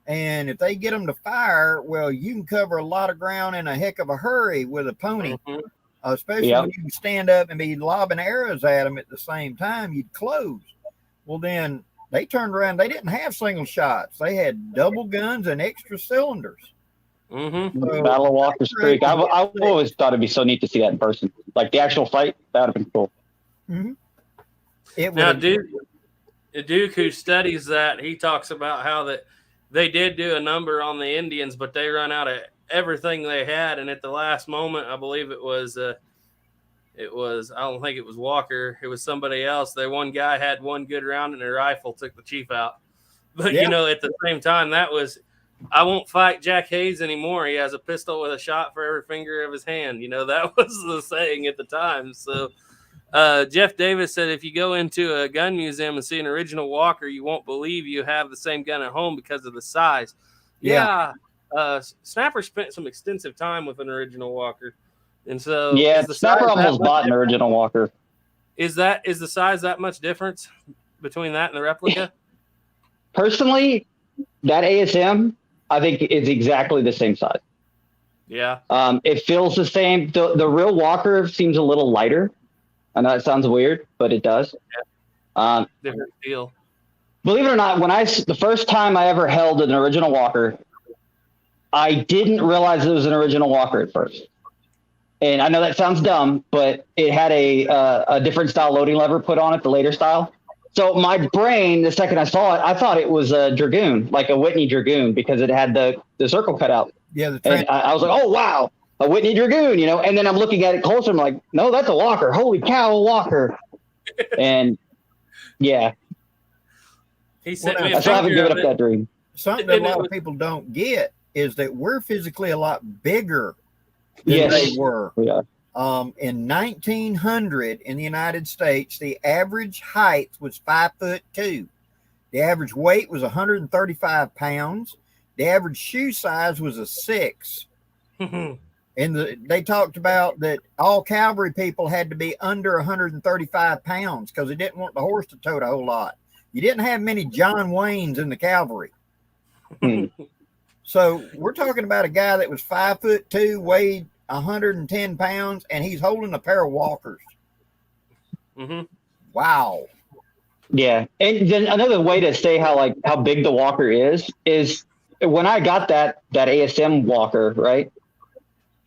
And if they get them to fire, well, you can cover a lot of ground in a heck of a hurry with a pony, especially when you can stand up and be lobbing arrows at them at the same time. You'd close. Well, then they turned around. They didn't have single shots. They had double guns and extra cylinders. So, Battle of Walker's Creek. I've always thought it'd be so neat to see that in person. Like the actual fight, that would have been cool. Now, Duke, who studies that, he talks about how that they did do a number on the Indians, but they run out of everything they had, and at the last moment, I believe it was I don't think it was Walker. It was somebody else. One guy had one good round and their rifle took the chief out. But, at the same time, that was, I won't fight Jack Hayes anymore. He has a pistol with a shot for every finger of his hand. That was the saying at the time. So Jeff Davis said, if you go into a gun museum and see an original Walker, you won't believe you have the same gun at home because of the size. Snapper spent some extensive time with an original Walker. And so Snapper almost bought an original Walker. Is the size that much difference between that and the replica? Personally, that ASM, I think, is exactly the same size. Yeah. It feels the same. The real Walker seems a little lighter. I know it sounds weird, but it does. Yeah. Different feel. Believe it or not, the first time I ever held an original Walker, I didn't realize it was an original Walker at first. And I know that sounds dumb, but it had a different style loading lever put on it, the later style. So my brain, the second I saw it, I thought it was a Dragoon, like a Whitney Dragoon, because it had the circle cut out. Yeah. And I was like, oh, wow, a Whitney Dragoon, And then I'm looking at it closer. I'm like, no, that's a Walker. Holy cow, a Walker. And yeah. He said, I still haven't given up that dream. Something that a lot of people don't get is that we're physically a lot bigger than they were. We are. In 1900 in the United States, the average height was 5'2". The average weight was 135 pounds. The average shoe size was a 6. And they talked about that all cavalry people had to be under 135 pounds because they didn't want the horse to tote a whole lot. You didn't have many John Waynes in the cavalry. So we're talking about a guy that was 5'2", weighed 110 pounds, and he's holding a pair of Walkers. Wow. Yeah. And then another way to say how big the Walker is when I got that ASM Walker, right?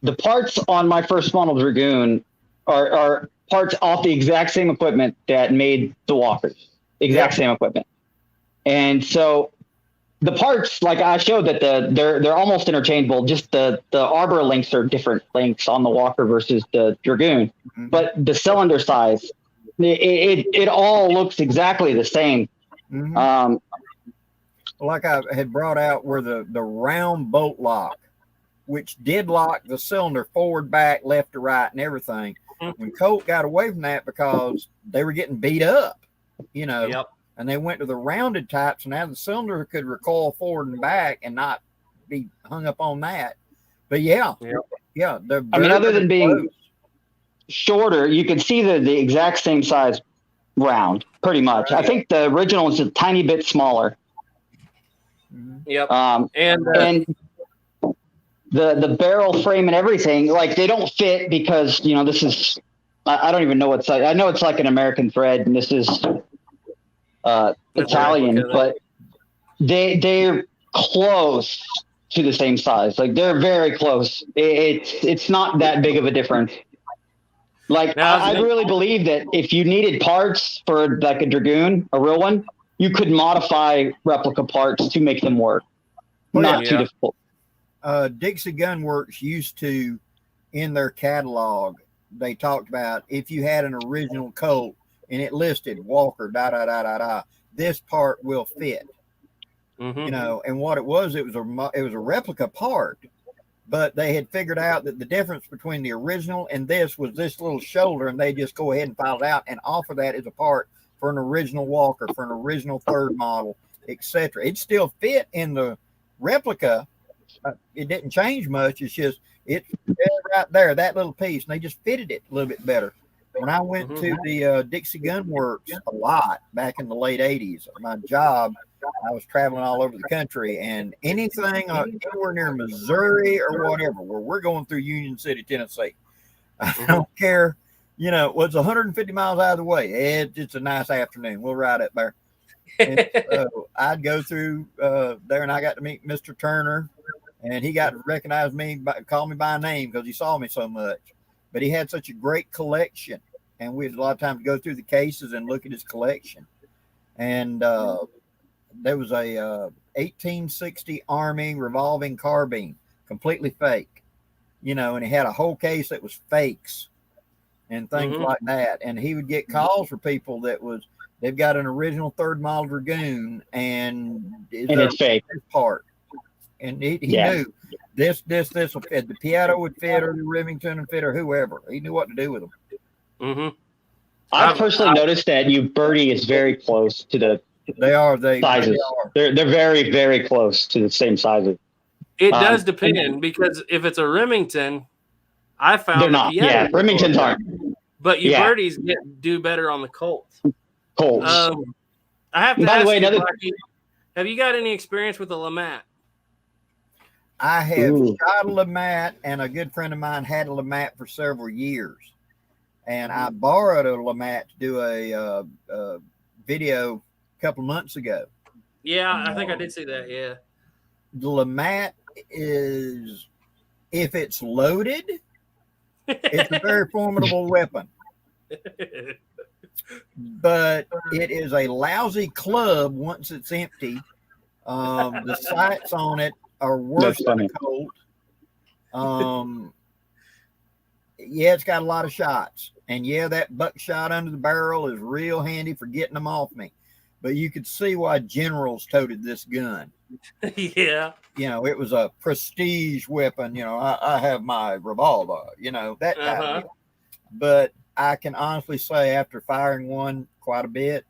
the parts on my first model Dragoon are parts off the exact same equipment that made the walkers. Exact same equipment. And so the parts, like I showed, that they're almost interchangeable. Just the arbor lengths are different lengths on the walker versus the Dragoon. Mm-hmm. But the cylinder size, it all looks exactly the same. Mm-hmm. Like I had brought out, were the round bolt lock, which did lock the cylinder forward, back, left to right, and everything. When Colt got away from that because they were getting beat up, you know. Yep. And they went to the rounded type, so now the cylinder could recoil forward and back and not be hung up on that. But yeah. I mean, other than being shorter, you can see the exact same size round, pretty much. Right. I think the original is a tiny bit smaller. Yep. And the barrel frame and everything, like, they don't fit because, you know, this is, I don't even know what size. I know it's like an American thread, and this is Italian, but they're close to the same size. Like, they're very close. It's not that big of a difference. Like, I really believe that if you needed parts for like a Dragoon, a real one, you could modify replica parts to make them work. Not too difficult. Dixie Gun Works used to, in their catalog, they talked about if you had an original Colt and it listed Walker, this part will fit. Mm-hmm. You know, and what it was a replica part, but they had figured out that the difference between the original and this was this little shoulder, and they just go ahead and file it out and offer that as a part for an original Walker, for an original third model, etc. It still fit in the replica. It didn't change much. It's just it's right there, that little piece, and they just fitted it a little bit better. When I went to the Dixie Gun Works a lot back in the late 80s, my job, I was traveling all over the country, and anything anywhere near Missouri or whatever, where we're going through Union City, Tennessee, I don't care, you know, it was 150 miles out of the way. It's a nice afternoon. We'll ride up there. And so I'd go through there, and I got to meet Mr. Turner, and he got to recognize me, call me by name because he saw me so much. But he had such a great collection, and we had a lot of times to go through the cases and look at his collection. And there was a 1860 Army revolving carbine, completely fake, you know, and he had a whole case that was fakes and things like that. And he would get calls for people they've got an original third model Dragoon and it's fake part. And he knew this will fit. The Piatto would fit, or the Remington would fit, or whoever. He knew what to do with them. Mm-hmm. I've personally noticed that Birdie is very close to the sizes. They're very, very close to the same sizes. It does depend, because if it's a Remington, I found they're not. Yeah, Remingtons aren't. But Birdies do better on the Colts. I have to ask you, Blackie, have you got any experience with the LeMat? I have shot a LeMat, and a good friend of mine had a LeMat for several years. And I borrowed a LeMat to do a video a couple months ago. Yeah, I think I did see that, yeah. The LeMat is, if it's loaded, it's a very formidable weapon. But it is a lousy club once it's empty. The sights on it are worse than a Colt. It's got a lot of shots. And that buckshot under the barrel is real handy for getting them off me. But you could see why generals toted this gun. Yeah. You know, it was a prestige weapon. You know, I have my revolver, you know, that type of deal. But I can honestly say, after firing one quite a bit,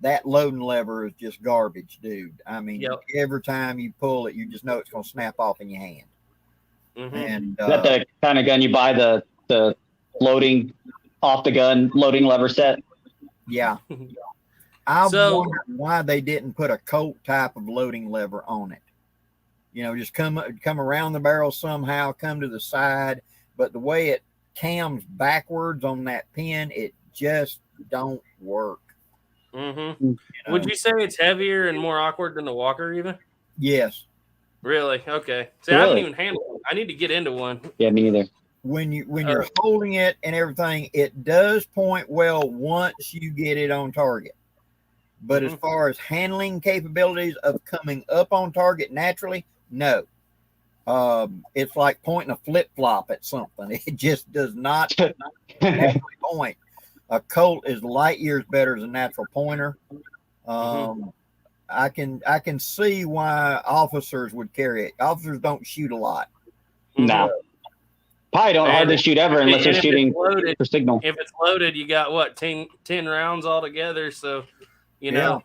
that loading lever is just garbage, dude. I mean, every time you pull it, you just know it's going to snap off in your hand. And is that the kind of gun you buy, the loading off the gun loading lever set? Yeah. I wonder why they didn't put a Colt type of loading lever on it. You know, just come around the barrel somehow, come to the side. But the way it cams backwards on that pin, it just don't work. You know? Would you say it's heavier and more awkward than the Walker even? Yes. Really? Okay. See, I haven't even handled one. I need to get into one. Yeah, me neither. When you're holding it and everything, it does point well once you get it on target. But as far as handling capabilities of coming up on target naturally, no. It's like pointing a flip-flop at something. It just does not naturally point. A Colt is light years better as a natural pointer. I can see why officers would carry it. Officers don't shoot a lot. No. Probably don't hardly shoot ever unless they're shooting for signal. If it's loaded, you got what, 10 rounds altogether. So, you know,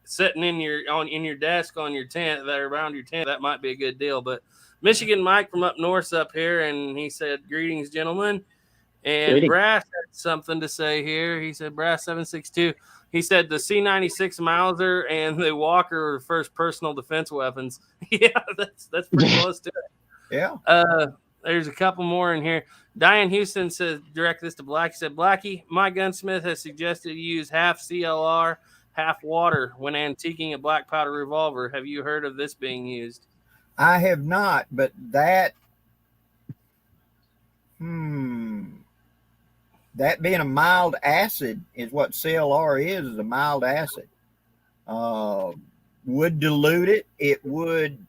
sitting in your desk on your tent, there around your tent, that might be a good deal. But Michigan Mike from up north's up here, and he said, "Greetings, gentlemen." And Brass had something to say here. He said, Brass 762. He said the C96 Mauser and the Walker are the first personal defense weapons. Yeah, that's pretty close to it. Yeah. There's a couple more in here. Diane Houston says, direct this to Blackie, said, Blackie, my gunsmith has suggested you use half CLR, half water when antiquing a black powder revolver. Have you heard of this being used? I have not, but that being a mild acid is what CLR is a mild acid. Would dilute it. It would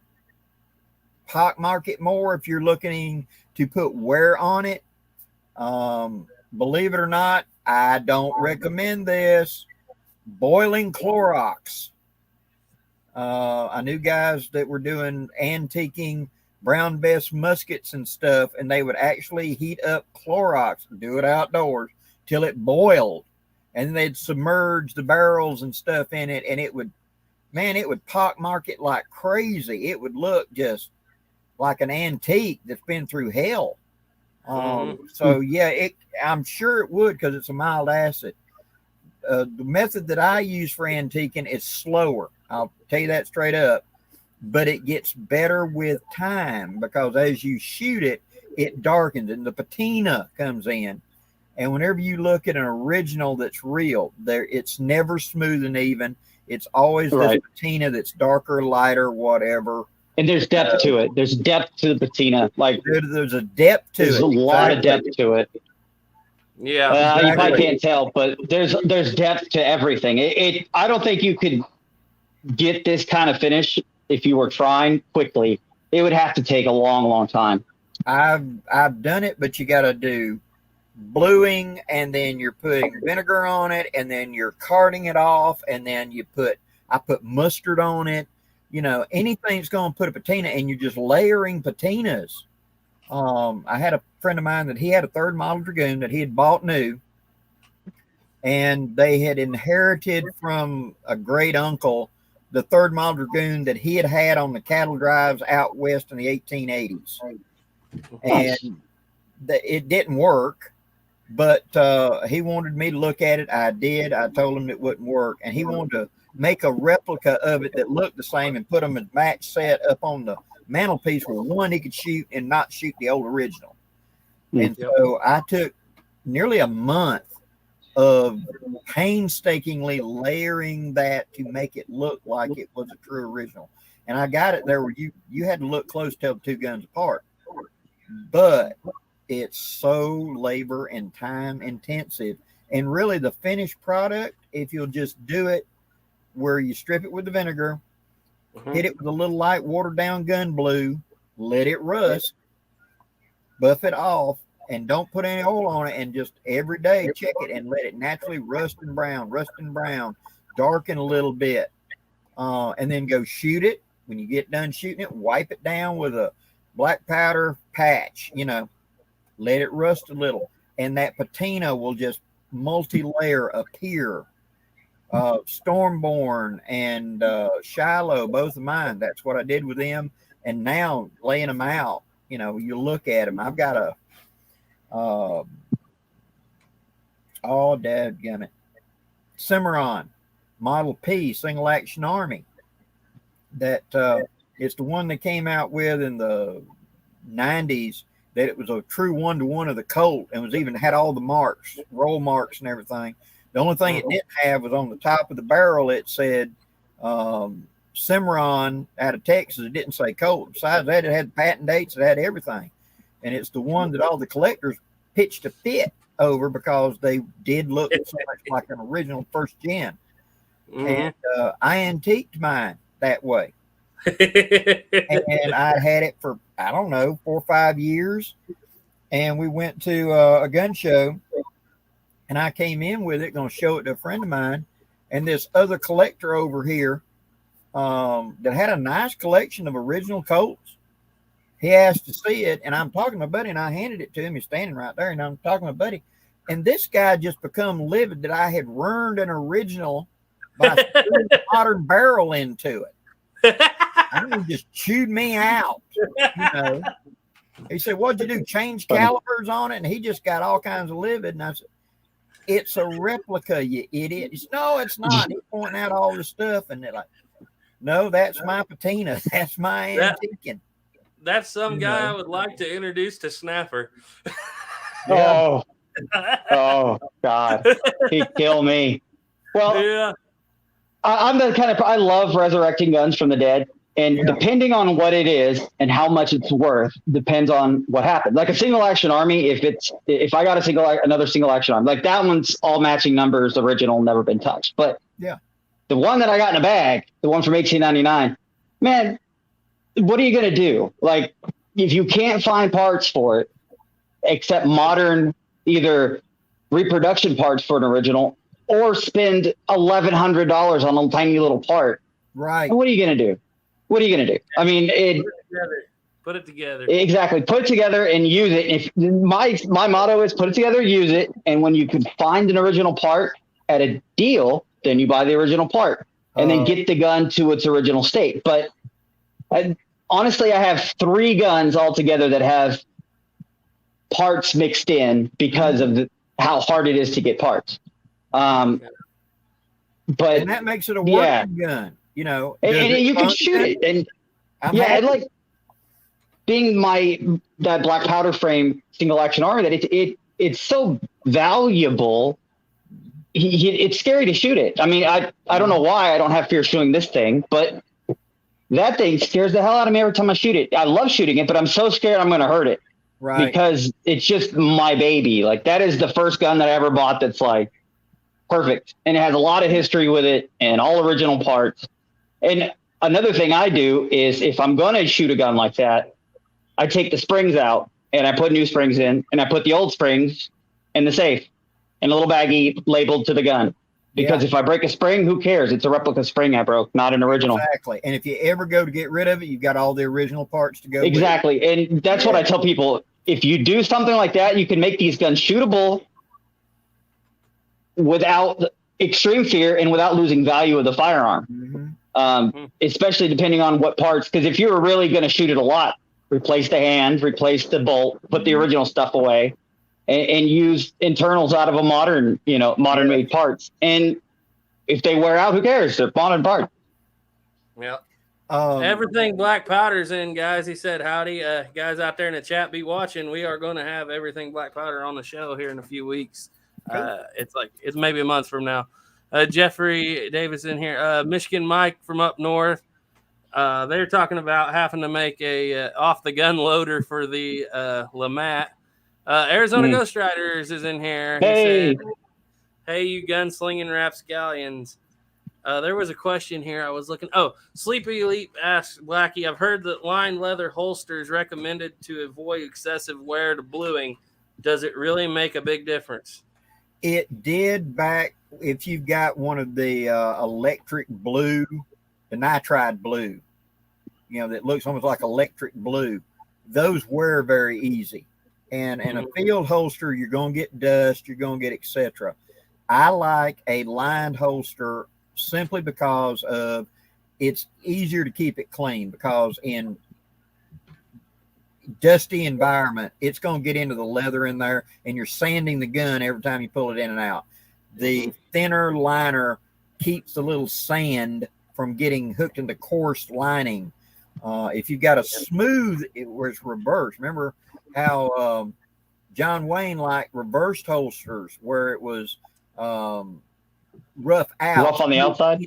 pockmark it more if you're looking to put wear on it. Believe it or not, I don't recommend this. Boiling Clorox. I knew guys that were doing antiquing brown vest muskets and stuff, and they would actually heat up Clorox and do it outdoors till it boiled, and then they'd submerge the barrels and stuff in it, and it would pockmark it like crazy. It would look just like an antique that's been through hell. So yeah, I'm sure it would, because it's a mild acid. The method that I use for antiquing is slower. I'll tell you that straight up, but it gets better with time, because as you shoot it, it darkens and the patina comes in. And whenever you look at an original that's real, it's never smooth and even. It's always this patina that's darker, lighter, whatever. And there's depth to it. There's depth to the patina. Like there's a depth to it. There's a lot of depth to it. Yeah, you probably can't tell, but there's depth to everything. I don't think you could get this kind of finish if you were trying quickly. It would have to take a long, long time. I've done it, but you got to do bluing, and then you're putting vinegar on it, and then you're carting it off, and then I put mustard on it. You know, anything that's going to put a patina, and you're just layering patinas. I had a friend of mine that he had a third model Dragoon that he had bought new, and they had inherited from a great uncle the third model Dragoon that he had on the cattle drives out west in the 1880s. And it didn't work, but he wanted me to look at it. I did. I told him it wouldn't work, and he wanted to make a replica of it that looked the same and put them in match set up on the mantelpiece where one he could shoot and not shoot the old original. And so I took nearly a month of painstakingly layering that to make it look like it was a true original. And I got it there where you had to look close to tell the two guns apart. But it's so labor and time intensive. And really the finished product, if you'll just do it where you strip it with the vinegar, hit it with a little light watered down gun blue, let it rust, buff it off, and don't put any oil on it, and just every day check it and let it naturally rust and brown, darken a little bit, and then go shoot it. When you get done shooting it, wipe it down with a black powder patch, let it rust a little, and that patina will just multi-layer appear. Stormborn and Shiloh, both of mine, that's what I did with them. And now laying them out, you look at them. I've got a dadgummit, Cimarron Model P single action army. That it's the one they came out with in the 90s, that it was a true 1-to-1 of the Colt, and was even had all the marks, roll marks and everything. The only thing it didn't have was on the top of the barrel, it said Cimarron out of Texas. It didn't say Colt. Besides that, it had patent dates. It had everything. And it's the one that all the collectors pitched a fit over because they did look so much like an original first gen. And I antiqued mine that way. And I had it for, I don't know, 4 or 5 years. And we went to a gun show, and I came in with it, going to show it to a friend of mine. And this other collector over here that had a nice collection of original Colts, he asked to see it. And I'm talking to my buddy, and I handed it to him. He's standing right there, and I'm talking to my buddy. And this guy just become livid that I had ruined an original by screwing a modern barrel into it. I mean, just chewed me out, you know. He said, "What'd you do? Change calipers on it?" And he just got all kinds of livid. And I said, "It's a replica, you idiot." He said, "No, it's not." He's pointing out all this stuff, and they're like, "No, that's my patina. That's my antiquing." That's some guy I would like to introduce to Snapper. Oh, oh God, he'd kill me. Well, yeah. I'm the kind of, I love resurrecting guns from the dead. And depending on what it is and how much it's worth, depends on what happened. Like a single action army, if I got another single action army, like that one's all matching numbers, original, never been touched. But the one that I got in a bag, the one from 1899, man, what are you going to do? Like, if you can't find parts for it, except modern, either reproduction parts for an original, or spend $1,100 on a tiny little part. Right. What are you going to do? What are you going to do? I mean, put it together. Exactly. Put it together and use it. If my motto is put it together, use it. And when you can find an original part at a deal, then you buy the original part and then get the gun to its original state. But honestly, I have 3 guns altogether that have parts mixed in because of how hard it is to get parts. But and that makes it a working gun, you know, and you can shoot it. And I like being that black powder frame single action armor that it's so valuable. It's scary to shoot it. I mean, I don't know why I don't have fear shooting this thing, but that thing scares the hell out of me every time I shoot it. I love shooting it, but I'm so scared I'm going to hurt it. Right. Because it's just my baby. Like, that is the first gun that I ever bought that's like perfect. And it has a lot of history with it and all original parts. And another thing I do is if I'm going to shoot a gun like that, I take the springs out and I put new springs in, and I put the old springs in the safe in a little baggie labeled to the gun. Because if I break a spring, who cares? It's a replica spring I broke, not an original. Exactly. And if you ever go to get rid of it, you've got all the original parts to go exactly. with it. And that's what I tell people. If you do something like that, you can make these guns shootable without extreme fear and without losing value of the firearm. Especially depending on what parts. Because if you were really going to shoot it a lot, replace the hand, replace the bolt, put the original stuff away, and use internals out of a modern made parts. And if they wear out, who cares? They're modern parts. Yeah. Everything Black Powder's in, guys. He said, howdy. Guys out there in the chat, be watching. We are going to have Everything Black Powder on the show here in a few weeks. It's maybe a month from now. Jeffrey Davis in here. Michigan Mike from up north. They're talking about having to make a off the gun loader for the Lamat. Arizona Ghost Riders is in here. Hey. He said, hey, you gunslinging rapscallions. There was a question here I was looking. Oh, Sleepy Elite asked Blackie, I've heard that lined leather holsters recommended to avoid excessive wear to bluing. Does it really make a big difference? It did back if you've got one of the electric blue, the nitride blue, that looks almost like electric blue. Those wear very easy. And a field holster, you're going to get dust, you're going to get etc. I like a lined holster simply because of it's easier to keep it clean, because in dusty environment, it's going to get into the leather in there, and you're sanding the gun every time you pull it in and out. The thinner liner keeps the little sand from getting hooked into coarse lining. If you've got a smooth, where it's reversed, remember how John Wayne liked reversed holsters where it was rough out. Rough on the outside?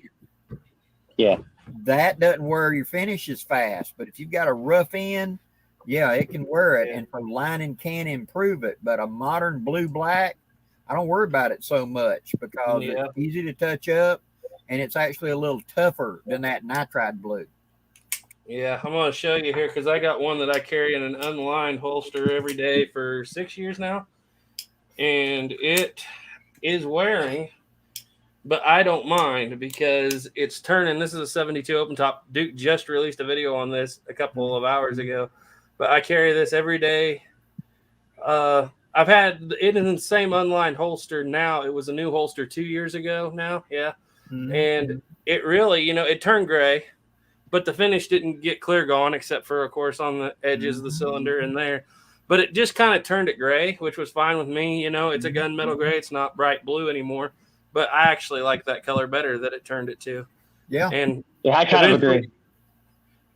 Yeah. that doesn't wear your finishes fast. But if you've got a rough end, yeah, it can wear it. And for lining can improve it. But a modern blue black, I don't worry about it so much because it's easy to touch up and it's actually a little tougher than that nitride blue. Yeah, I'm going to show you here because I got one that I carry in an unlined holster every day for 6 years now. And it is wearing, but I don't mind because it's turning. This is a 72 open top. Duke just released a video on this a couple of hours ago, but I carry this every day. I've had it in the same unlined holster now. It was a new holster 2 years ago now. Yeah. Mm-hmm. And it really, it turned gray. But the finish didn't get clear gone, except for, of course, on the edges of the cylinder in there. But it just kind of turned it gray, which was fine with me. It's a gunmetal gray. It's not bright blue anymore. But I actually like that color better that it turned it to. Yeah. And I kind of agree.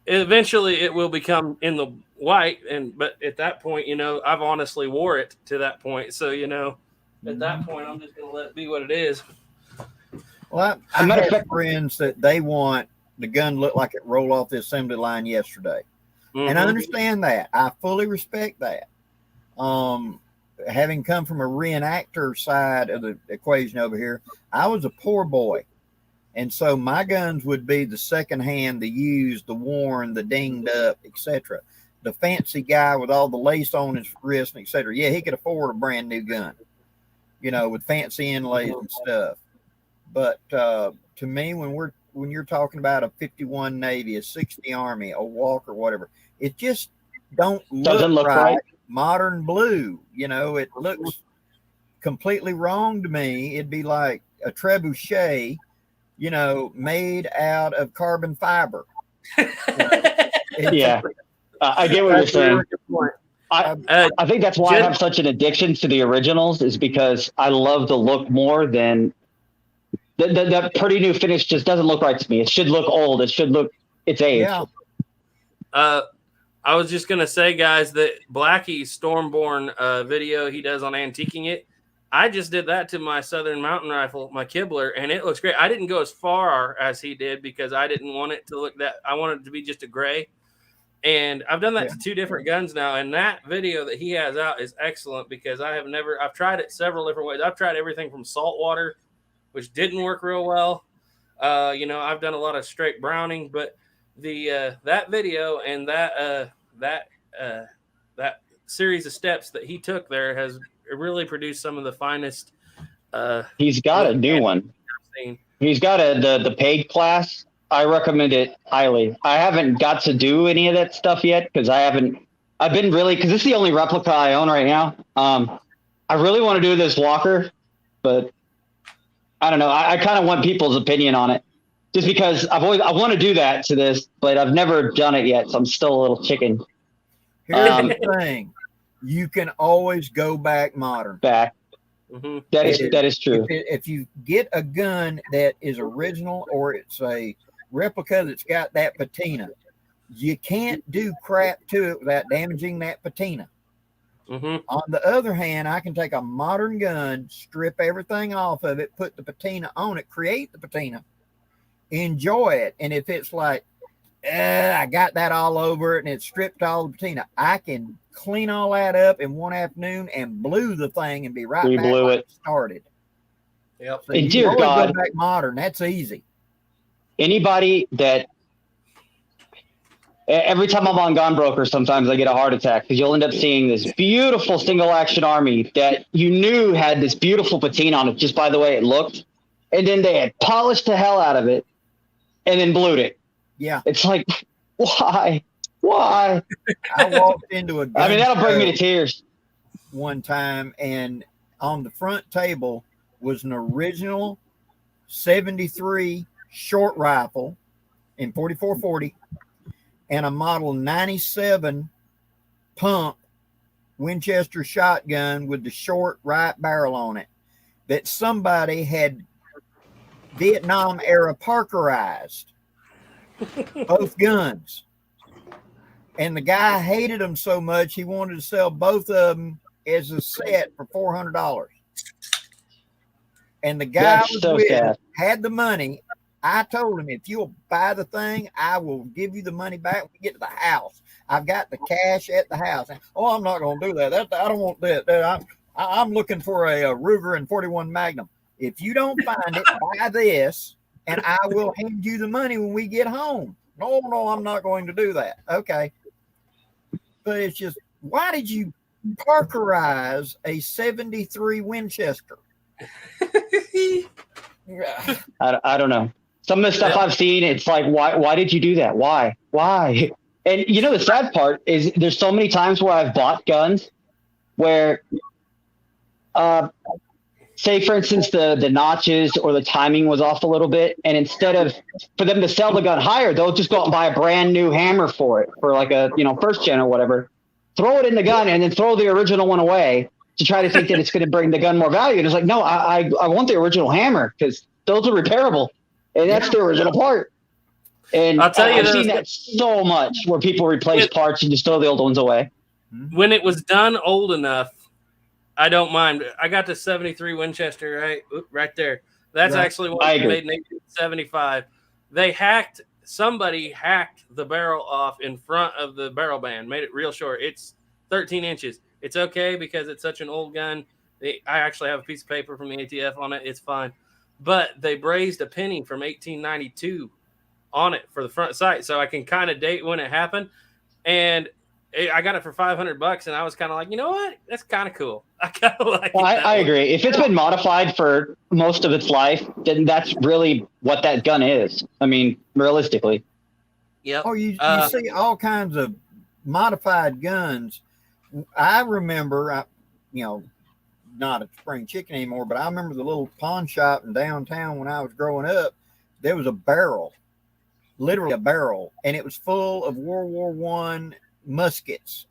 Eventually, it will become in the white. But at that point, I've honestly wore it to that point. So, at that point, I'm just going to let it be what it is. Well, I have friends that they want the gun look like it rolled off the assembly line yesterday. And I understand that. I fully respect that. Having come from a reenactor side of the equation over here, I was a poor boy. And so my guns would be the secondhand, the used, the worn, the dinged up, etc. The fancy guy with all the lace on his wrist, etc. Yeah, he could afford a brand new gun, with fancy inlays and stuff. But to me, when you're talking about a 51 Navy, a 60 Army, a Walker, whatever, it just doesn't look right. Modern blue, it looks completely wrong to me. It'd be like a trebuchet, made out of carbon fiber. Yeah, I get what you're saying. I think that's why I have such an addiction to the originals, is because I love the look more than that pretty new finish. Just doesn't look right to me. It should look old. It should look its age. Yeah. I was just going to say, guys, that Blackie's Stormborn video he does on antiquing it, I just did that to my Southern Mountain Rifle, my Kibler, and it looks great. I didn't go as far as he did because I didn't want it to look that – I wanted it to be just a gray. And I've done that to two different guns now, and that video that he has out is excellent because I've tried it several different ways. I've tried everything from saltwater, which didn't work real well. I've done a lot of straight browning, but that video and that series of steps that he took there has really produced some of the finest. He's got a new one. He's got the paid class. I recommend it highly. I haven't got to do any of that stuff yet because I've been really, because this is the only replica I own right now. I really want to do this Walker, but I don't know. I kind of want people's opinion on it just because I want to do that to this, but I've never done it yet. So I'm still a little chicken. Here's the thing. You can always go back modern. Mm-hmm. That is true. If you get a gun that is original or it's a replica that's got that patina, you can't do crap to it without damaging that patina. Mm-hmm. On the other hand, I can take a modern gun, strip everything off of it, put the patina on it, create the patina, enjoy it. And if it's like, I got that all over it and it's stripped all the patina, I can clean all that up in one afternoon and blue the thing and be right back where it started. Yep. So you always go back modern. That's easy. Anybody that every time I'm on Gunbroker, sometimes I get a heart attack because you'll end up seeing this beautiful single action Army that you knew had this beautiful patina on it just by the way it looked, and then they had polished the hell out of it and then blued it. Yeah, it's like why? I walked into a gun that'll bring me to tears one time, and on the front table was an original 73 short rifle in 4440 and a model 97 pump Winchester shotgun with the short right barrel on it that somebody had Vietnam era Parkerized both guns. And the guy hated them so much, he wanted to sell both of them as a set for $400. And the guy had the money I told him, if you'll buy the thing, I will give you the money back when we get to the house. I've got the cash at the house. Oh, I'm not going to do that. I don't want that. I'm looking for a Ruger and 41 Magnum. If you don't find it, buy this, and I will hand you the money when we get home. No, I'm not going to do that. Okay. But it's just, why did you Parkerize a 73 Winchester? I don't know. Some of the stuff I've seen, it's like, why did you do that? Why? And you know, the sad part is there's so many times where I've bought guns where, say for instance, the notches or the timing was off a little bit. And instead of for them to sell the gun higher, they'll just go out and buy a brand new hammer for it, for like a, first gen or whatever, throw it in the gun and then throw the original one away to try to think that it's going to bring the gun more value. And it's like, no, I want the original hammer because those are repairable. And that's the original part. And I'll tell you, I've seen that so much where people replace parts and just throw the old ones away. When it was done old enough, I don't mind. I got the 73 Winchester right there. That's actually what was made in 1875. Somebody hacked the barrel off in front of the barrel band, made it real short. It's 13 inches. It's okay because it's such an old gun. I actually have a piece of paper from the ATF on it. It's fine. But they brazed a penny from 1892 on it for the front sight, so I can kind of date when it happened. And I got it for $500, and I was kind of like, you know what? That's kind of cool. I kind of like it. I agree. If it's been modified for most of its life, then that's really what that gun is. I mean, realistically. Yeah. Oh, you see all kinds of modified guns. I remember, not a spring chicken anymore, but I remember the little pawn shop in downtown when I was growing up. There was a barrel, literally a barrel, and it was full of World War I muskets,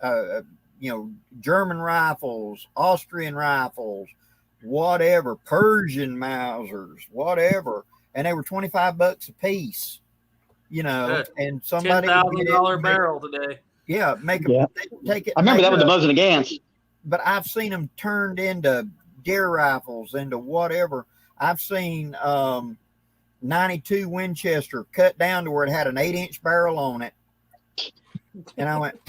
German rifles, Austrian rifles, whatever, Persian Mausers, whatever, and they were $25 a piece. And somebody $10,000 barrel today. Yeah, take it. I remember that with the Mosin and Gans. But I've seen them turned into deer rifles, into whatever. I've seen 92 Winchester cut down to where it had an 8-inch barrel on it. And I went,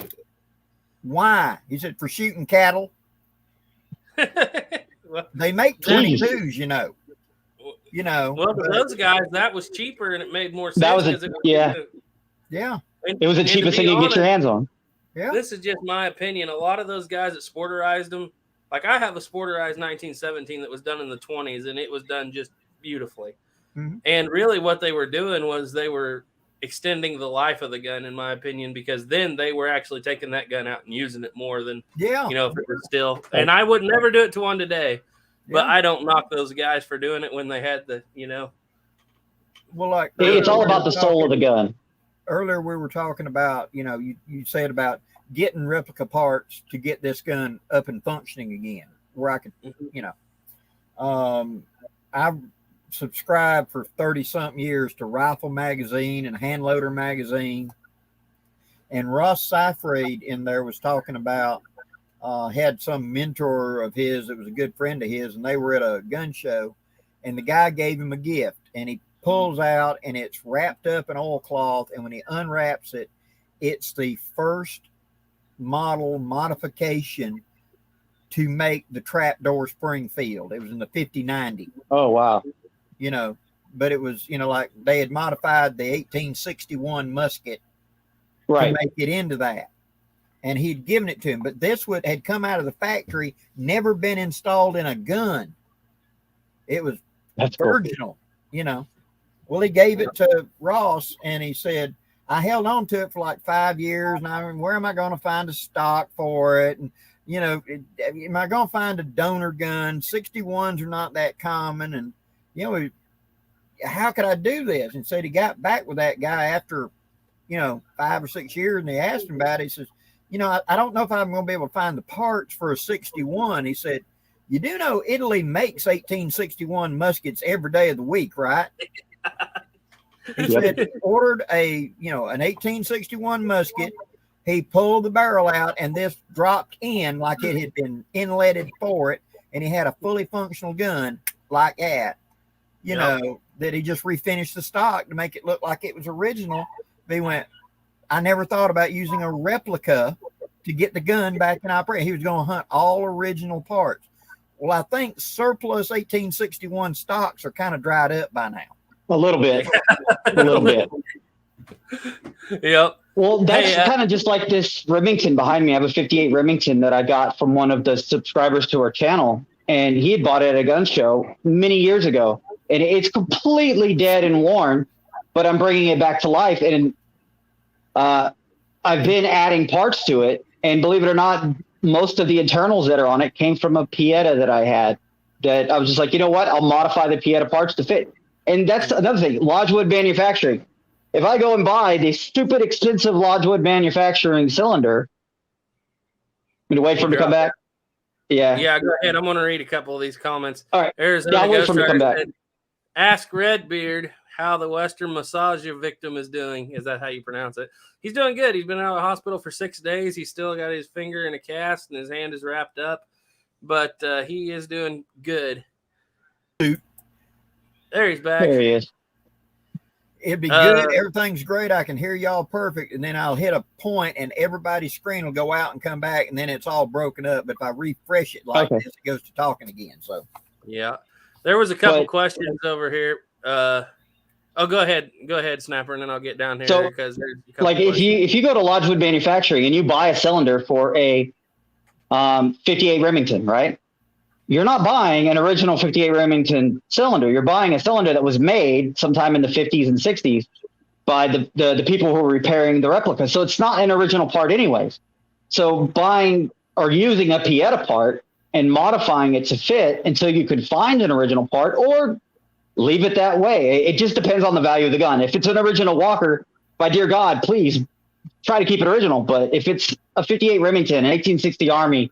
why? He said, for shooting cattle. They make 22s, Well, for those guys, that was cheaper and it made more sense. That was yeah. It was the cheapest thing you could get your hands on. Yeah. This is just my opinion. A lot of those guys that sporterized them, like I have a sporterized 1917 that was done in the 20s, and it was done just beautifully. Mm-hmm. And really what they were doing was they were extending the life of the gun, in my opinion, because then they were actually taking that gun out and using it more than, if it was still. And I would never do it to one today, but I don't knock those guys for doing it when they had the, Well, like it's all about the soul of the gun. Earlier we were talking about, you said about getting replica parts to get this gun up and functioning again, where I could, I subscribed for 30-something years to Rifle Magazine and Hand Loader Magazine. And Ross Seyfried in there was talking about, had some mentor of his that was a good friend of his, and they were at a gun show, and the guy gave him a gift, and he pulls out, and it's wrapped up in oilcloth, and when he unwraps it, it's the first modification to make the trapdoor Springfield. It was in the 5090. Oh, wow. But it was, like they had modified the 1861 musket to make it into that. And he'd given it to him. But this had come out of the factory, never been installed in a gun. It was original, Well, he gave it to Ross, and he said, I held on to it for like 5 years, and where am I going to find a stock for it? And, am I going to find a donor gun? 61s are not that common. And, how could I do this? And said he got back with that guy after, 5 or 6 years, and he asked him about it. He says, I don't know if I'm going to be able to find the parts for a 61. He said, you do know Italy makes 1861 muskets every day of the week, right? He said, ordered an 1861 musket. He pulled the barrel out, and this dropped in like it had been inletted for it, and he had a fully functional gun like that. you know, that he just refinished the stock to make it look like it was original. They went, I never thought about using a replica to get the gun back in operation. He was going to hunt all original parts. Well, I think surplus 1861 stocks are kind of dried up by now. A little bit. A little bit. Yep. Well, that's kind of just like this Remington behind me. I have a 58 Remington that I got from one of the subscribers to our channel, and he had bought it at a gun show many years ago, and it's completely dead and worn, but I'm bringing it back to life, and I've been adding parts to it, and believe it or not, most of the internals that are on it came from a Pieta that I had, that I was just like, you know what, I'll modify the Pieta parts to fit. And that's another thing, Lodgewood manufacturing. If I go and buy the stupid expensive Lodgewood manufacturing cylinder, I'm going to wait for him to come back. Yeah. Yeah, go ahead. I'm going to read a couple of these comments. All right. There's I'll wait for him to come back. Ask Redbeard how the Western massager victim is doing. Is that how you pronounce it? He's doing good. He's been out of the hospital for 6 days. He's still got his finger in a cast and his hand is wrapped up, but he is doing good. There he's back. There he is. It'd be good. Everything's great. I can hear y'all perfect. And then I'll hit a point and everybody's screen will go out and come back. And then it's all broken up. But if I refresh it like this, it goes to talking again. So, yeah, there was a couple questions over here. Go ahead. Go ahead, Snapper. And then I'll get down here. So, because there's like if you go to Lodgewood Manufacturing and you buy a cylinder for a 58 Remington, right? You're not buying an original 58 Remington cylinder. You're buying a cylinder that was made sometime in the 50s and 60s by the people who were repairing the replica. So it's not an original part anyways. So buying or using a Pieta part and modifying it to fit until you could find an original part, or leave it that way. It just depends on the value of the gun. If it's an original Walker, by dear God, please try to keep it original. But if it's a 58 Remington, an 1860 Army,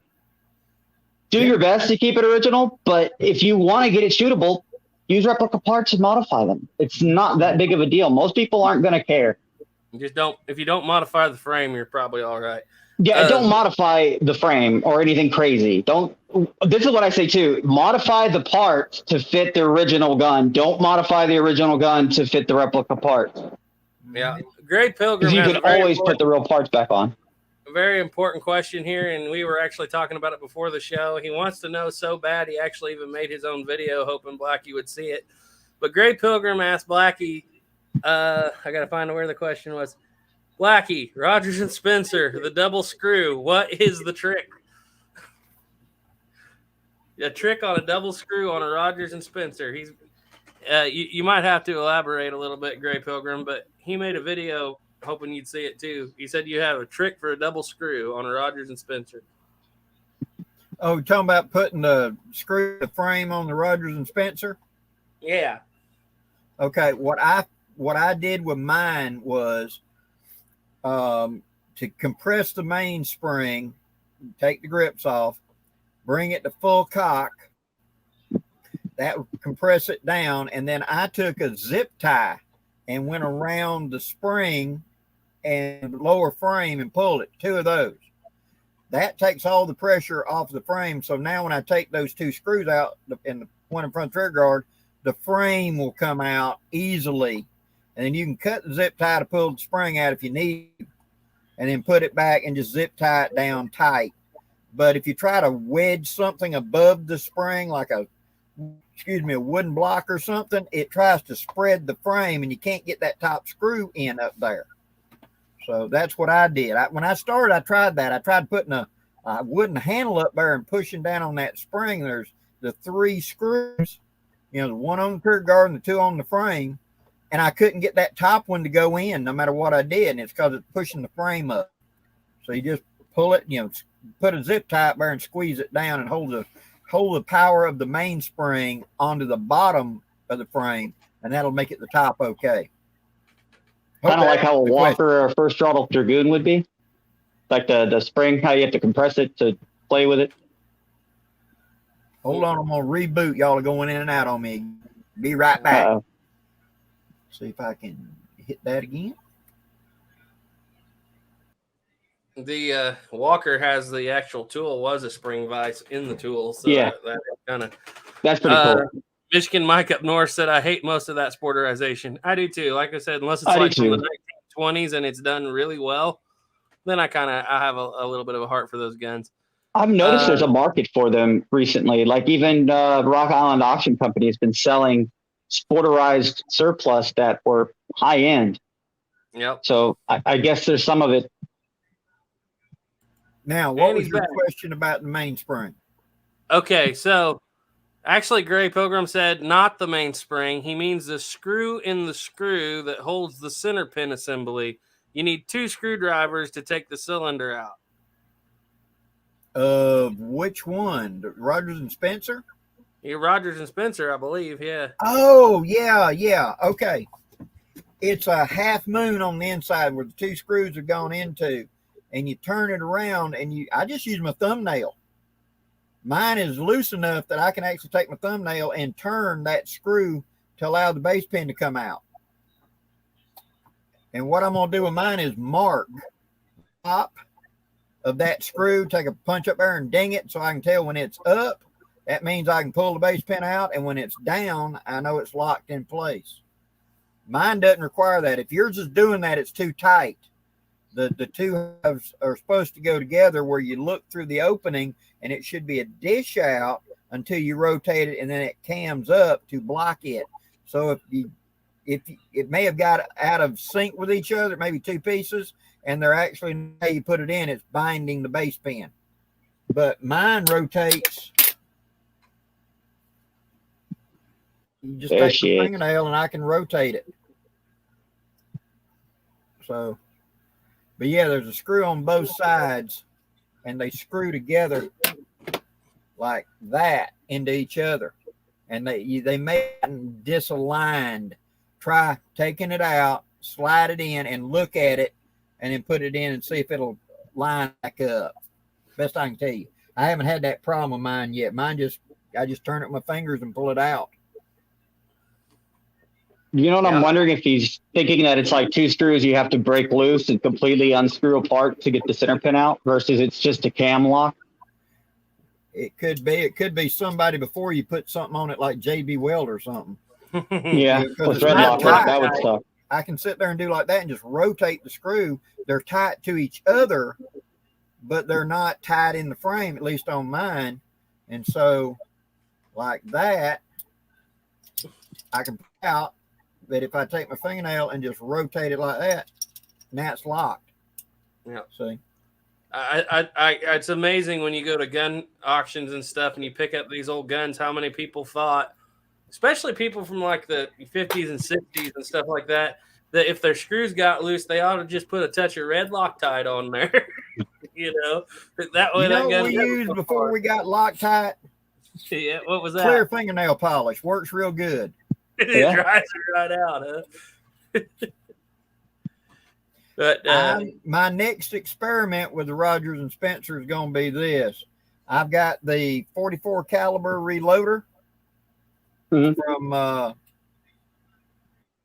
do your best to keep it original, but if you want to get it shootable, use replica parts and modify them. It's not that big of a deal. Most people aren't going to care. You just don't. If you don't modify the frame, you're probably all right. Yeah, don't modify the frame or anything crazy. This is what I say too. Modify the parts to fit the original gun. Don't modify the original gun to fit the replica parts. Yeah, Gray Pilgrim. You can always put the real parts back on. A very important question here, and we were actually talking about it before the show. He wants to know so bad he actually even made his own video hoping Blackie would see it. But Gray Pilgrim asked Blackie, I got to find out where the question was. Blackie, Rogers and Spencer, the double screw, what is the trick? A trick on a double screw on a Rogers and Spencer. He's you might have to elaborate a little bit, Gray Pilgrim, but he made a video hoping you'd see it too. He said you have a trick for a double screw on a Rogers and Spencer. Oh, you're talking about putting the frame on the Rogers and Spencer? Yeah. Okay. What I did with mine was to compress the mainspring, take the grips off, bring it to full cock, that would compress it down, and then I took a zip tie and went around the spring and lower frame and pulled it, 2 of those. That takes all the pressure off the frame. So now when I take those 2 screws out and the one in front trigger guard, the frame will come out easily. And then you can cut the zip tie to pull the spring out if you need, and then put it back and just zip tie it down tight. But if you try to wedge something above the spring, like a wooden block or something, it tries to spread the frame and you can't get that top screw in up there. So that's what I did. When I started, I tried that. I tried putting a wooden handle up there and pushing down on that spring. There's the 3 screws, the one on the trigger guard and the 2 on the frame. And I couldn't get that top one to go in no matter what I did. And it's because it's pushing the frame up. So you just pull it, put a zip tie up there and squeeze it down and hold the power of the mainspring onto the bottom of the frame, and that'll make it the top okay. Kind of like how a Walker or first throttle Dragoon would be, like the spring, how you have to compress it to play with it. Hold on, I'm gonna reboot. Y'all are going in and out on me. Be right back. Uh-oh. See if I can hit that again. The Walker has the actual tool was a spring vise in the tool, so yeah, that kind of that's pretty cool. Michigan Mike up north said, I hate most of that sporterization. I do too. Like I said, unless it's like from the 1920s and it's done really well, then I have a little bit of a heart for those guns. I've noticed there's a market for them recently. Like even Rock Island Auction Company has been selling sporterized surplus that were high end. Yep. So I guess there's some of it. Now, what was your question about the mainspring? Okay, so actually, Gray Pilgrim said not the mainspring. He means the screw in the screw that holds the center pin assembly. You need 2 screwdrivers to take the cylinder out. Which one? Rogers and Spencer? Yeah, Rogers and Spencer, I believe. Yeah. Oh, yeah. Okay. It's a half moon on the inside where the 2 screws are going into, and you turn it around, and I just use my thumbnail. Mine is loose enough that I can actually take my thumbnail and turn that screw to allow the base pin to come out. And what I'm going to do with mine is mark the top of that screw, take a punch up there and ding it so I can tell when it's up. That means I can pull the base pin out, and when it's down, I know it's locked in place. Mine doesn't require that. If yours is doing that, it's too tight. The two are supposed to go together where you look through the opening, and it should be a dish out until you rotate it, and then it cams up to block it. So if it may have got out of sync with each other, maybe 2 pieces, and they're actually, how you put it in, it's binding the base pin. But mine rotates. You just take the fingernail and I can rotate it. So, but yeah, there's a screw on both sides, and they screw together like that into each other, and they may be disaligned. Try taking it out, slide it in, and look at it, and then put it in and see if it'll line back up. Best I can tell you. I haven't had that problem with mine yet. I just turn it with my fingers and pull it out. You know what I'm wondering, if he's thinking that it's like 2 screws you have to break loose and completely unscrew apart to get the center pin out versus it's just a cam lock? It could be. It could be somebody before you put something on it like JB Weld or something. Yeah, with threadlock, that would suck. I can sit there and do like that and just rotate the screw. They're tight to each other, but they're not tied in the frame, at least on mine. And so like that, I can put out. But if I take my fingernail and just rotate it like that, now it's locked. Yeah. See? It's amazing when you go to gun auctions and stuff and you pick up these old guns, how many people thought, especially people from like the 50s and 60s and stuff like that, that if their screws got loose, they ought to just put a touch of red Loctite on there. You know, that way that gun we used before we got Loctite? Yeah, what was that? Clear fingernail polish. Works real good. It dries it right out, huh? But my next experiment with the Rogers and Spencer is going to be this. I've got the 44 caliber reloader from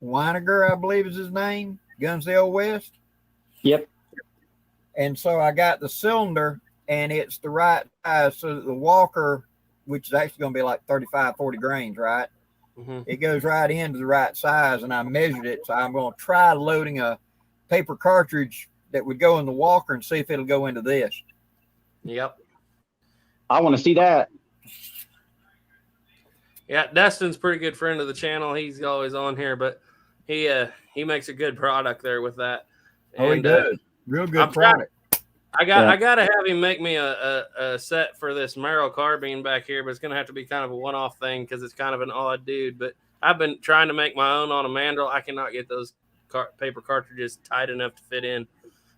Weiniger, I believe is his name, Guns the Old West. Yep. And so I got the cylinder, and it's the right size so that the Walker, which is actually going to be like 35, 40 grains, right? It goes right into the right size, and I measured it. So I'm going to try loading a paper cartridge that would go in the Walker and see if it'll go into this. Yep. I want to see that. Yeah, Dustin's a pretty good friend of the channel. He's always on here, but he makes a good product there with that. Oh, and, he does. Real good product. I gotta have him make me a set for this Merrill carbine back here, but it's gonna have to be kind of a one-off thing because it's kind of an odd dude. But I've been trying to make my own on a mandrel. I cannot get those paper cartridges tight enough to fit in.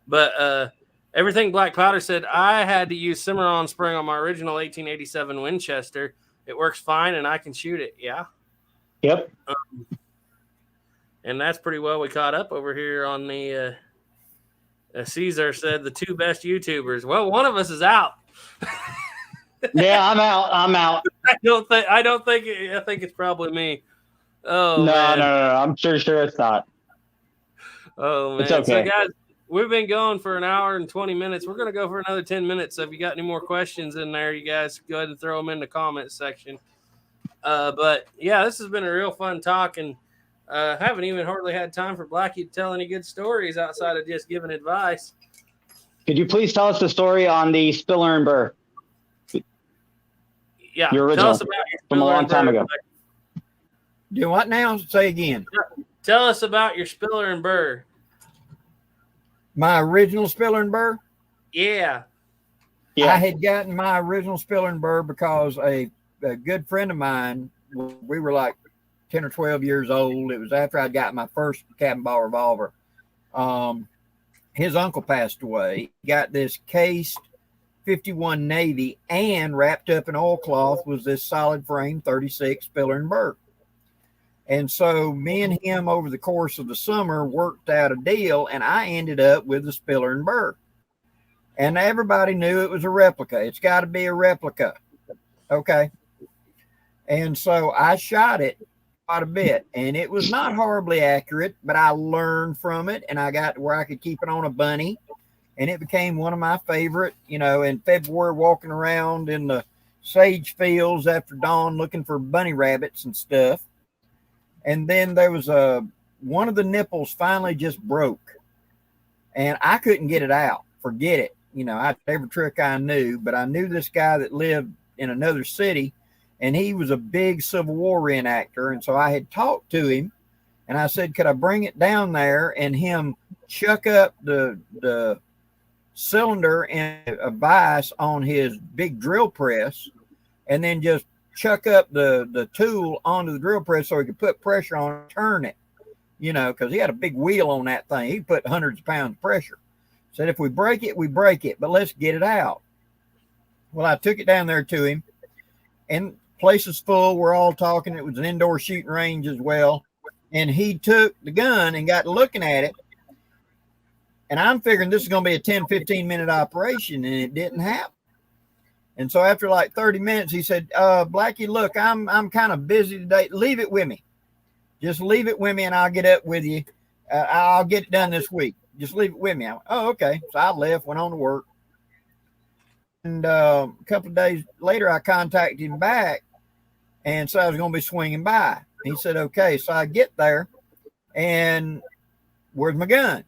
But everything Black Powder said, I had to use Cimarron spring on my original 1887 Winchester. It works fine, and I can shoot it. Yeah. Yep. And that's pretty well we caught up over here on the. Caesar said the 2 best YouTubers. Well, one of us is out. Yeah, I'm out. I think it's probably me. Oh, no, man. No. I'm sure it's not. Oh, man. It's okay. So, guys, we've been going for an hour and 20 minutes. We're going to go for another 10 minutes. So if you got any more questions in there, you guys go ahead and throw them in the comments section. But yeah, this has been a real fun talk, and haven't even hardly had time for Blackie to tell any good stories outside of just giving advice. Could you please tell us the story on the Spiller and Burr? Yeah, your original, tell us about your from a long time ago. Do what now? Say again. Tell us about your Spiller and Burr. My original Spiller and Burr? Yeah. I had gotten my original Spiller and Burr because a good friend of mine, we were like 10 or 12 years old. It was after I got my first cabin ball revolver. His uncle passed away. He got this cased 51 Navy, and wrapped up in oilcloth was this solid frame 36 Spiller and Burr. And so me and him over the course of the summer worked out a deal, and I ended up with the Spiller and Burr. And everybody knew it was a replica. It's got to be a replica. Okay. And so I shot it quite a bit, and it was not horribly accurate, but I learned from it, and I got to where I could keep it on a bunny, and it became one of my favorite, you know, in February, walking around in the sage fields after dawn looking for bunny rabbits and stuff. And then there was one of the nipples finally just broke, and I couldn't get it out. Forget it. You know, I had every trick I knew, but I knew this guy that lived in another city, and he was a big Civil War reenactor. And so I had talked to him, and I said, could I bring it down there and him chuck up the cylinder and a vise on his big drill press, and then just chuck up the tool onto the drill press so he could put pressure on it and turn it, you know, because he had a big wheel on that thing. He put hundreds of pounds of pressure. Said, if we break it, we break it, but let's get it out. Well, I took it down there to him, and place is full. We're all talking. It was an indoor shooting range as well. And he took the gun and got looking at it. And I'm figuring this is going to be a 10, 15-minute operation, and it didn't happen. And so after like 30 minutes, he said, Blackie, look, I'm kind of busy today. Leave it with me. Just leave it with me, and I'll get up with you. I'll get it done this week. Just leave it with me. I went, oh, okay. So I left, went on to work. And a couple of days later, I contacted him back and said I was going to be swinging by. He said, okay. So I get there, and where's my gun?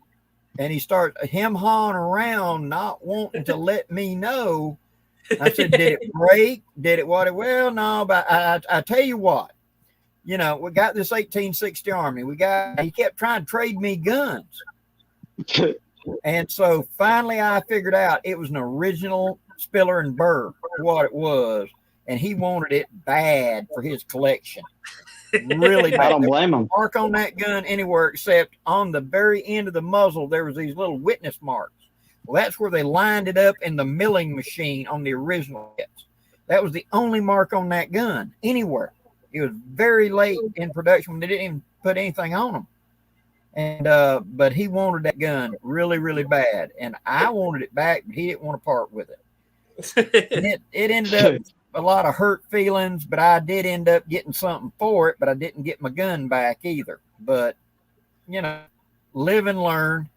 And he starts him-hawing around, not wanting to let me know. I said, did it break? Did it what? Well, no, but I tell you what, you know, we got this 1860 Army. He kept trying to trade me guns. And so finally I figured out it was an original Spiller and Burr, what it was. And he wanted it bad for his collection. Really bad. I don't blame him. Mark on that gun anywhere except on the very end of the muzzle, there was these little witness marks. Well, that's where they lined it up in the milling machine on the original hits. That was the only mark on that gun anywhere. It was very late in production when they didn't even put anything on them. And but he wanted that gun really, really bad. And I wanted it back, but he didn't want to part with it. And it ended up a lot of hurt feelings, but I did end up getting something for it, but I didn't get my gun back either. But, you know, live and learn.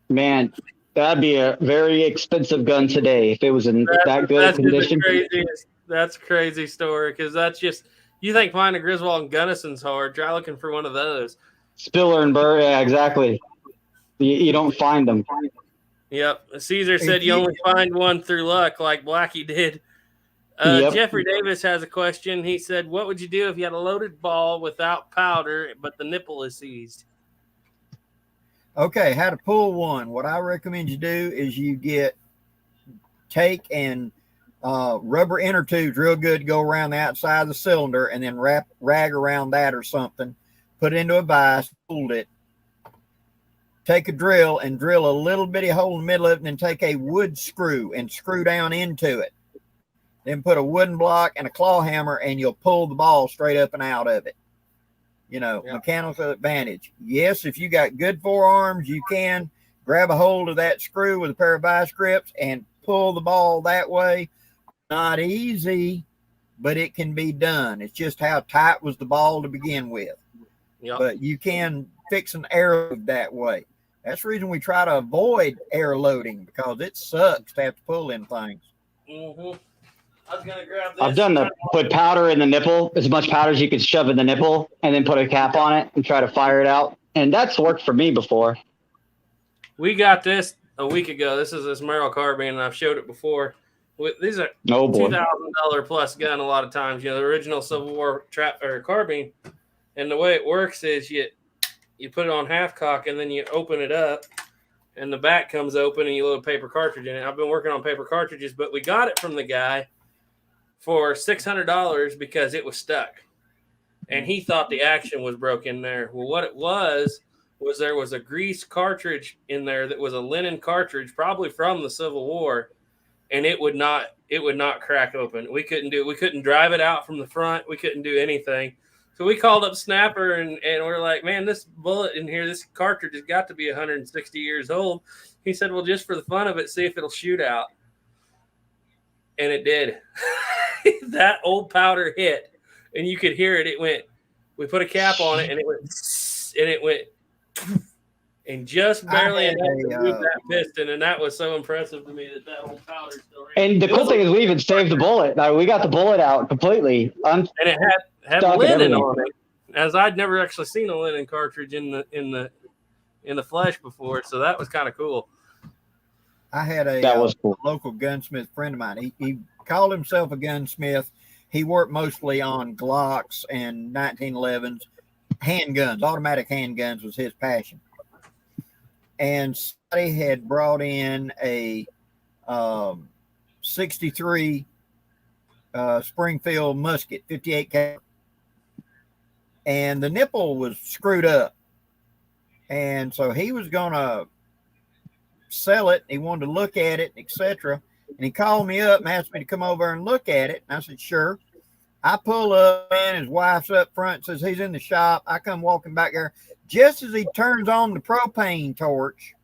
Man, that'd be a very expensive gun today if it was in that good condition. That's a crazy story, because that's just, you think finding a Griswold and Gunnison's hard, try looking for one of those. Spiller and Burr, yeah, exactly. You don't find them. Yep. Caesar said you only find one through luck, like Blackie did. Yep. Jeffrey Davis has a question. He said, what would you do if you had a loaded ball without powder, but the nipple is seized? Okay, how to pull one. What I recommend you do is you take and rubber inner tubes real good, go around the outside of the cylinder, and then wrap rag around that or something, put it into a vise, hold it, take a drill and drill a little bitty hole in the middle of it, and then take a wood screw and screw down into it. Then put a wooden block and a claw hammer, and you'll pull the ball straight up and out of it. You know, mechanical advantage. Yes, if you got good forearms, you can grab a hold of that screw with a pair of vice grips and pull the ball that way. Not easy, but it can be done. It's just how tight was the ball to begin with. Yep. But you can fix an air load that way. That's the reason we try to avoid air loading, because it sucks to have to pull in things. Mm-hmm. I was gonna grab this. I've done the put powder in the nipple, as much powder as you could shove in the nipple, and then put a cap on it and try to fire it out. And that's worked for me before. We got this a week ago. This is this Merrill carbine, and I've showed it before. These are $2,000 plus gun a lot of times. You know, the original Civil War trap or carbine. And the way it works is you put it on half cock, and then you open it up, and the back comes open, and you load a paper cartridge in it. I've been working on paper cartridges, but we got it from the guy for $600 because it was stuck. And he thought the action was broken there. Well, what it was there was a grease cartridge in there that was a linen cartridge, probably from the Civil War, and it would not crack open. We couldn't drive it out from the front. We couldn't do anything. So we called up Snapper, and we're like, man, this bullet in here, this cartridge has got to be 160 years old. He said, well, just for the fun of it, see if it'll shoot out. And it did. That old powder hit, and you could hear it. We put a cap on it, and it went, and just barely enough to move that piston, and that was so impressive to me that old powder still ran. And the cool thing is we even saved the bullet. We got the bullet out completely. And it had linen on it, as I'd never actually seen a linen cartridge in the flesh before, so that was kind of cool. I had a local gunsmith friend of mine. He called himself a gunsmith. He worked mostly on Glocks and 1911s. Handguns, automatic handguns was his passion. And somebody had brought in a 63 Springfield musket, 58 caliber. And the nipple was screwed up. And so he was going to sell it. He wanted to look at it, etc. And he called me up and asked me to come over and look at it. And I said, sure. I pull up, and his wife's up front, says he's in the shop. I come walking back there just as he turns on the propane torch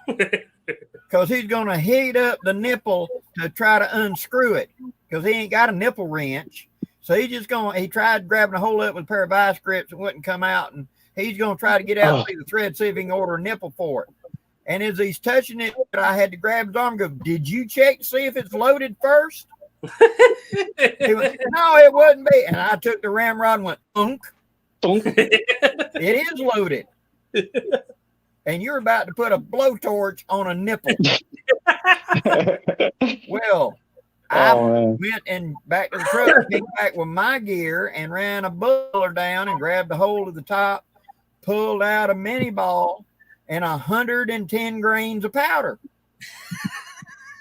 because he's going to heat up the nipple to try to unscrew it because he ain't got a nipple wrench. So he tried grabbing a hold of it with a pair of vice grips and wouldn't come out. And he's going to try to get out through the thread, see if he can order a nipple for it. And as he's touching it, I had to grab his arm and go, did you check to see if it's loaded first? He went, no, it wouldn't be. And I took the ramrod and went, thunk. It is loaded. And you're about to put a blowtorch on a nipple. Well, I went and back to the truck, came back with my gear and ran a buller down and grabbed a hold of the top, pulled out a mini ball and 110 grains of powder.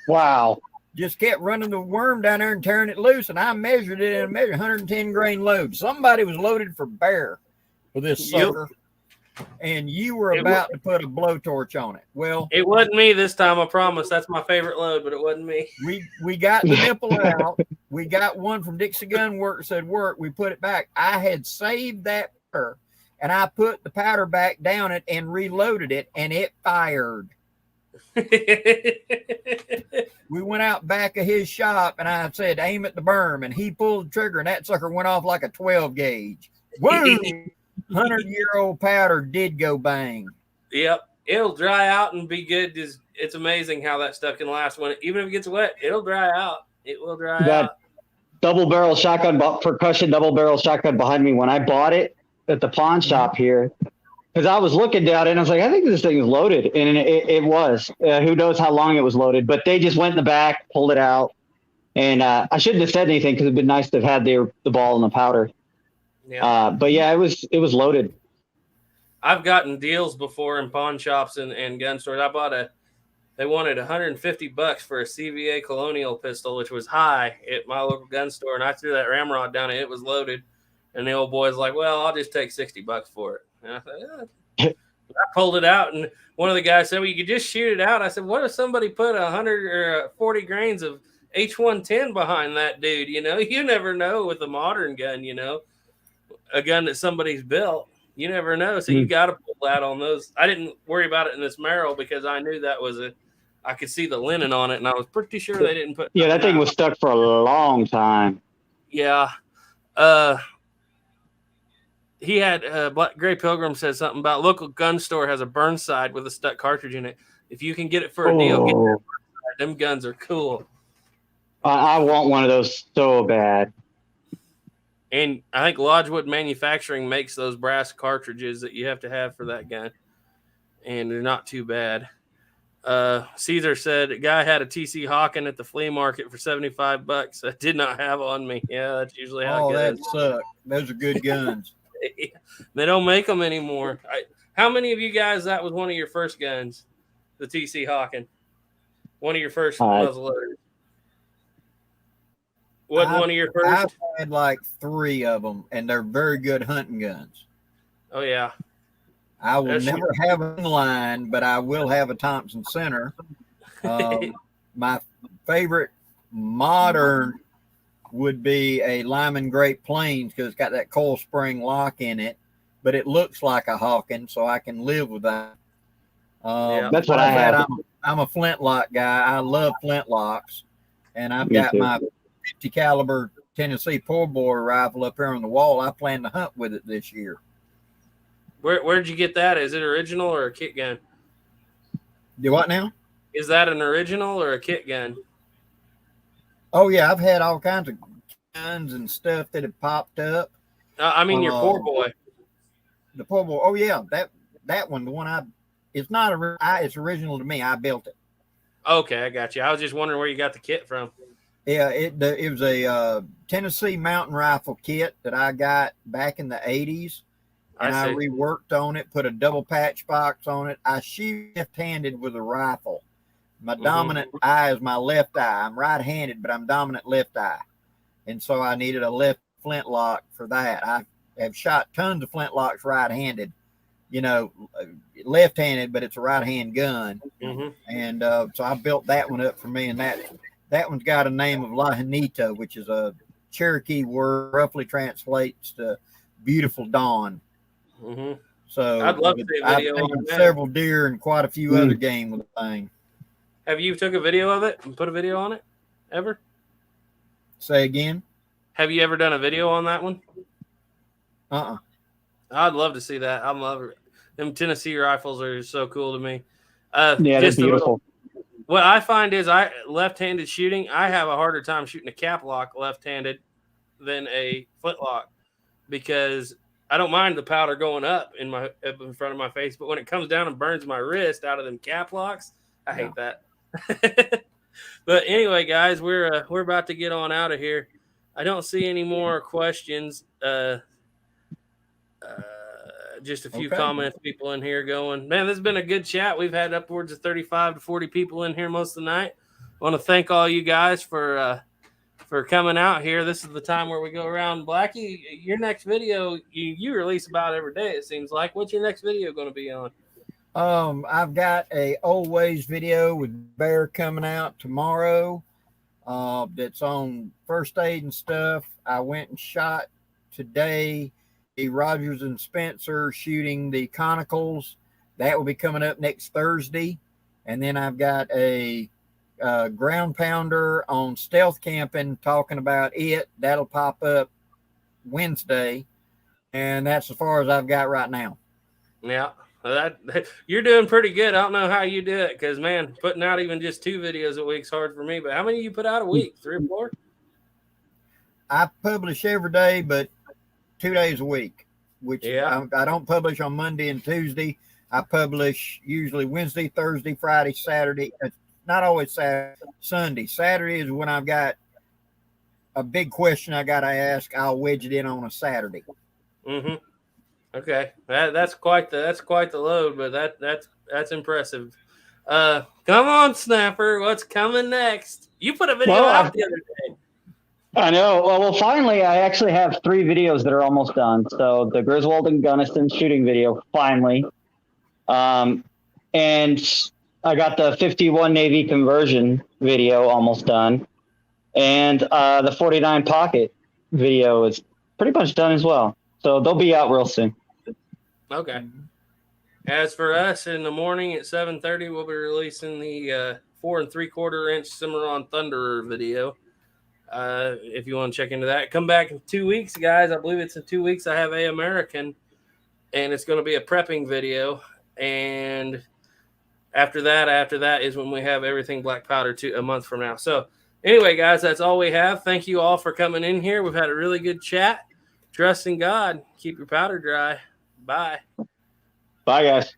Wow. Just kept running the worm down there and tearing it loose. And I measured it and measured 110 grain load. Somebody was loaded for bear for this sucker. Yep. And you were about to put a blowtorch on it. Well, it wasn't me this time. I promise. That's my favorite load, but it wasn't me. We got the nipple out. We got one from Dixie Gun Works said work. We put it back. I had saved that powder, and I put the powder back down it and reloaded it, and it fired. We went out back of his shop, and I said, aim at the berm, and he pulled the trigger, and that sucker went off like a 12 gauge. Woo! 100-year-old powder did go bang. Yep. It'll dry out and be good. It's amazing how that stuff can last. Even if it gets wet, it'll dry out. It will dry out. Double barrel shotgun, percussion double barrel shotgun behind me. When I bought it at the pawn shop here, because I was looking down and I was like, I think this thing is loaded. And it was. Who knows how long it was loaded. But they just went in the back, pulled it out. And I shouldn't have said anything because it would be nice to have had the ball and the powder. Yeah. But yeah, it was loaded. I've gotten deals before in pawn shops and gun stores. They wanted $150 for a CVA Colonial pistol, which was high at my local gun store. And I threw that ramrod down and it was loaded. And the old boy's like, well, I'll just take $60 for it. And I said, yeah. I pulled it out, and one of the guys said, well, you could just shoot it out. I said, what if somebody put 100 or 40 grains of H110 behind that dude? You know, you never know with a modern gun, you know, a gun that somebody's built. You never know. So you got to pull that on those. I didn't worry about it in this Merrill because I knew that was I could see the linen on it, and I was pretty sure they didn't put. Yeah, that thing was stuck for a long time. Yeah. He had Gray Pilgrim said something about local gun store has a Burnside with a stuck cartridge in it. If you can get it for a deal, get that. Them guns are cool. I want one of those so bad. And I think Lodgewood Manufacturing makes those brass cartridges that you have to have for that gun, and they're not too bad. Caesar said a guy had a TC Hawken at the flea market for $75. I did not have on me. Yeah, that's usually how it that goes. sucks. Those are good guns. They don't make them anymore. How many of you guys that was one of your first guns? The TC Hawken, one of your first muzzleloaders. Wasn't one of your first? I've had like 3 of them, and they're very good hunting guns. Oh yeah. I will never have an inline, but I will have a Thompson Center. My favorite modern would be a Lyman Great Plains because it's got that coil spring lock in it, but it looks like a Hawken, so I can live with that. That's what I have. I'm a flintlock guy. I love flintlocks, and I've got my 50 caliber Tennessee pull bore rifle up here on the wall. I plan to hunt with it this year. Where'd you get that? Is it original or a kit gun? Do what now? Is that an original or a kit gun? Oh yeah, I've had all kinds of guns and stuff that have popped up. I mean your poor boy. The poor boy. Oh yeah, that one. The one it's not it's original to me. I built it. Okay, I got you. I was just wondering where you got the kit from. Yeah, it was a Tennessee mountain rifle kit that I got back in the 80s. And I reworked on it, put a double patch box on it. I shoot left-handed with a rifle. My dominant eye is my left eye. I'm right-handed, but I'm dominant left eye. And so I needed a left flintlock for that. I have shot tons of flintlocks right-handed, left-handed, but it's a right-hand gun. And so I built that one up for me. And that one's got a name of La Janita, which is a Cherokee word, roughly translates to beautiful dawn. So I'd love to see a video on that. Several deer and quite a few other game with the thing. Have you took a video of it and put a video on it ever? Say again? Have you ever done a video on that one? I'd love to see that. I love it. Them Tennessee rifles are so cool to me. Yeah, they're beautiful. What I find is left-handed shooting, I have a harder time shooting a cap lock left-handed than a flintlock because I don't mind the powder going up in front of my face, but when it comes down and burns my wrist out of them cap locks, I hate that. But anyway, guys, we're about to get on out of here. I don't see any more questions. Just a few comments, people in here going, man, this has been a good chat. We've had upwards of 35 to 40 people in here most of the night. I want to thank all you guys for coming out here. This is the time where we go around. Blackie, your next video, you release about every day, it seems like. What's your next video going to be on? I've got a old ways video with Bear coming out tomorrow. That's on first aid and stuff. I went and shot today the Rogers and Spencer shooting the Conicals. That will be coming up next Thursday. And then I've got a ground pounder on stealth camping talking about it. That'll pop up Wednesday. And that's as far as I've got right now. Yeah. You're doing pretty good. I don't know how you do it because, man, putting out even just 2 videos a week is hard for me. But how many you put out a week? 3 or 4? I publish every day, but 2 days a week, which I don't publish on Monday and Tuesday. I publish usually Wednesday, Thursday, Friday, Saturday. Not always Saturday, Sunday. Saturday is when I've got a big question I got to ask. I'll wedge it in on a Saturday. Okay, that's quite the load, but that's impressive. Come on, Snapper, what's coming next? You put a video out the other day. I know. Well, finally, I actually have 3 videos that are almost done. So the Griswold and Gunnison shooting video, finally, and I got the 51 Navy conversion video almost done, and the 49 pocket video is pretty much done as well. So they'll be out real soon. Okay. As for us, in the morning at 7:30, we'll be releasing the 4 3/4 inch Cimarron Thunderer video. If you want to check into that, come back in 2 weeks, guys. I believe it's in 2 weeks. I have A American, and it's going to be a prepping video. And after that is when we have everything black powder a month from now. So Anyway, guys, that's all we have. Thank you all for coming in here. We've had a really good chat. Trust in God. Keep your powder dry. Bye. Bye, guys.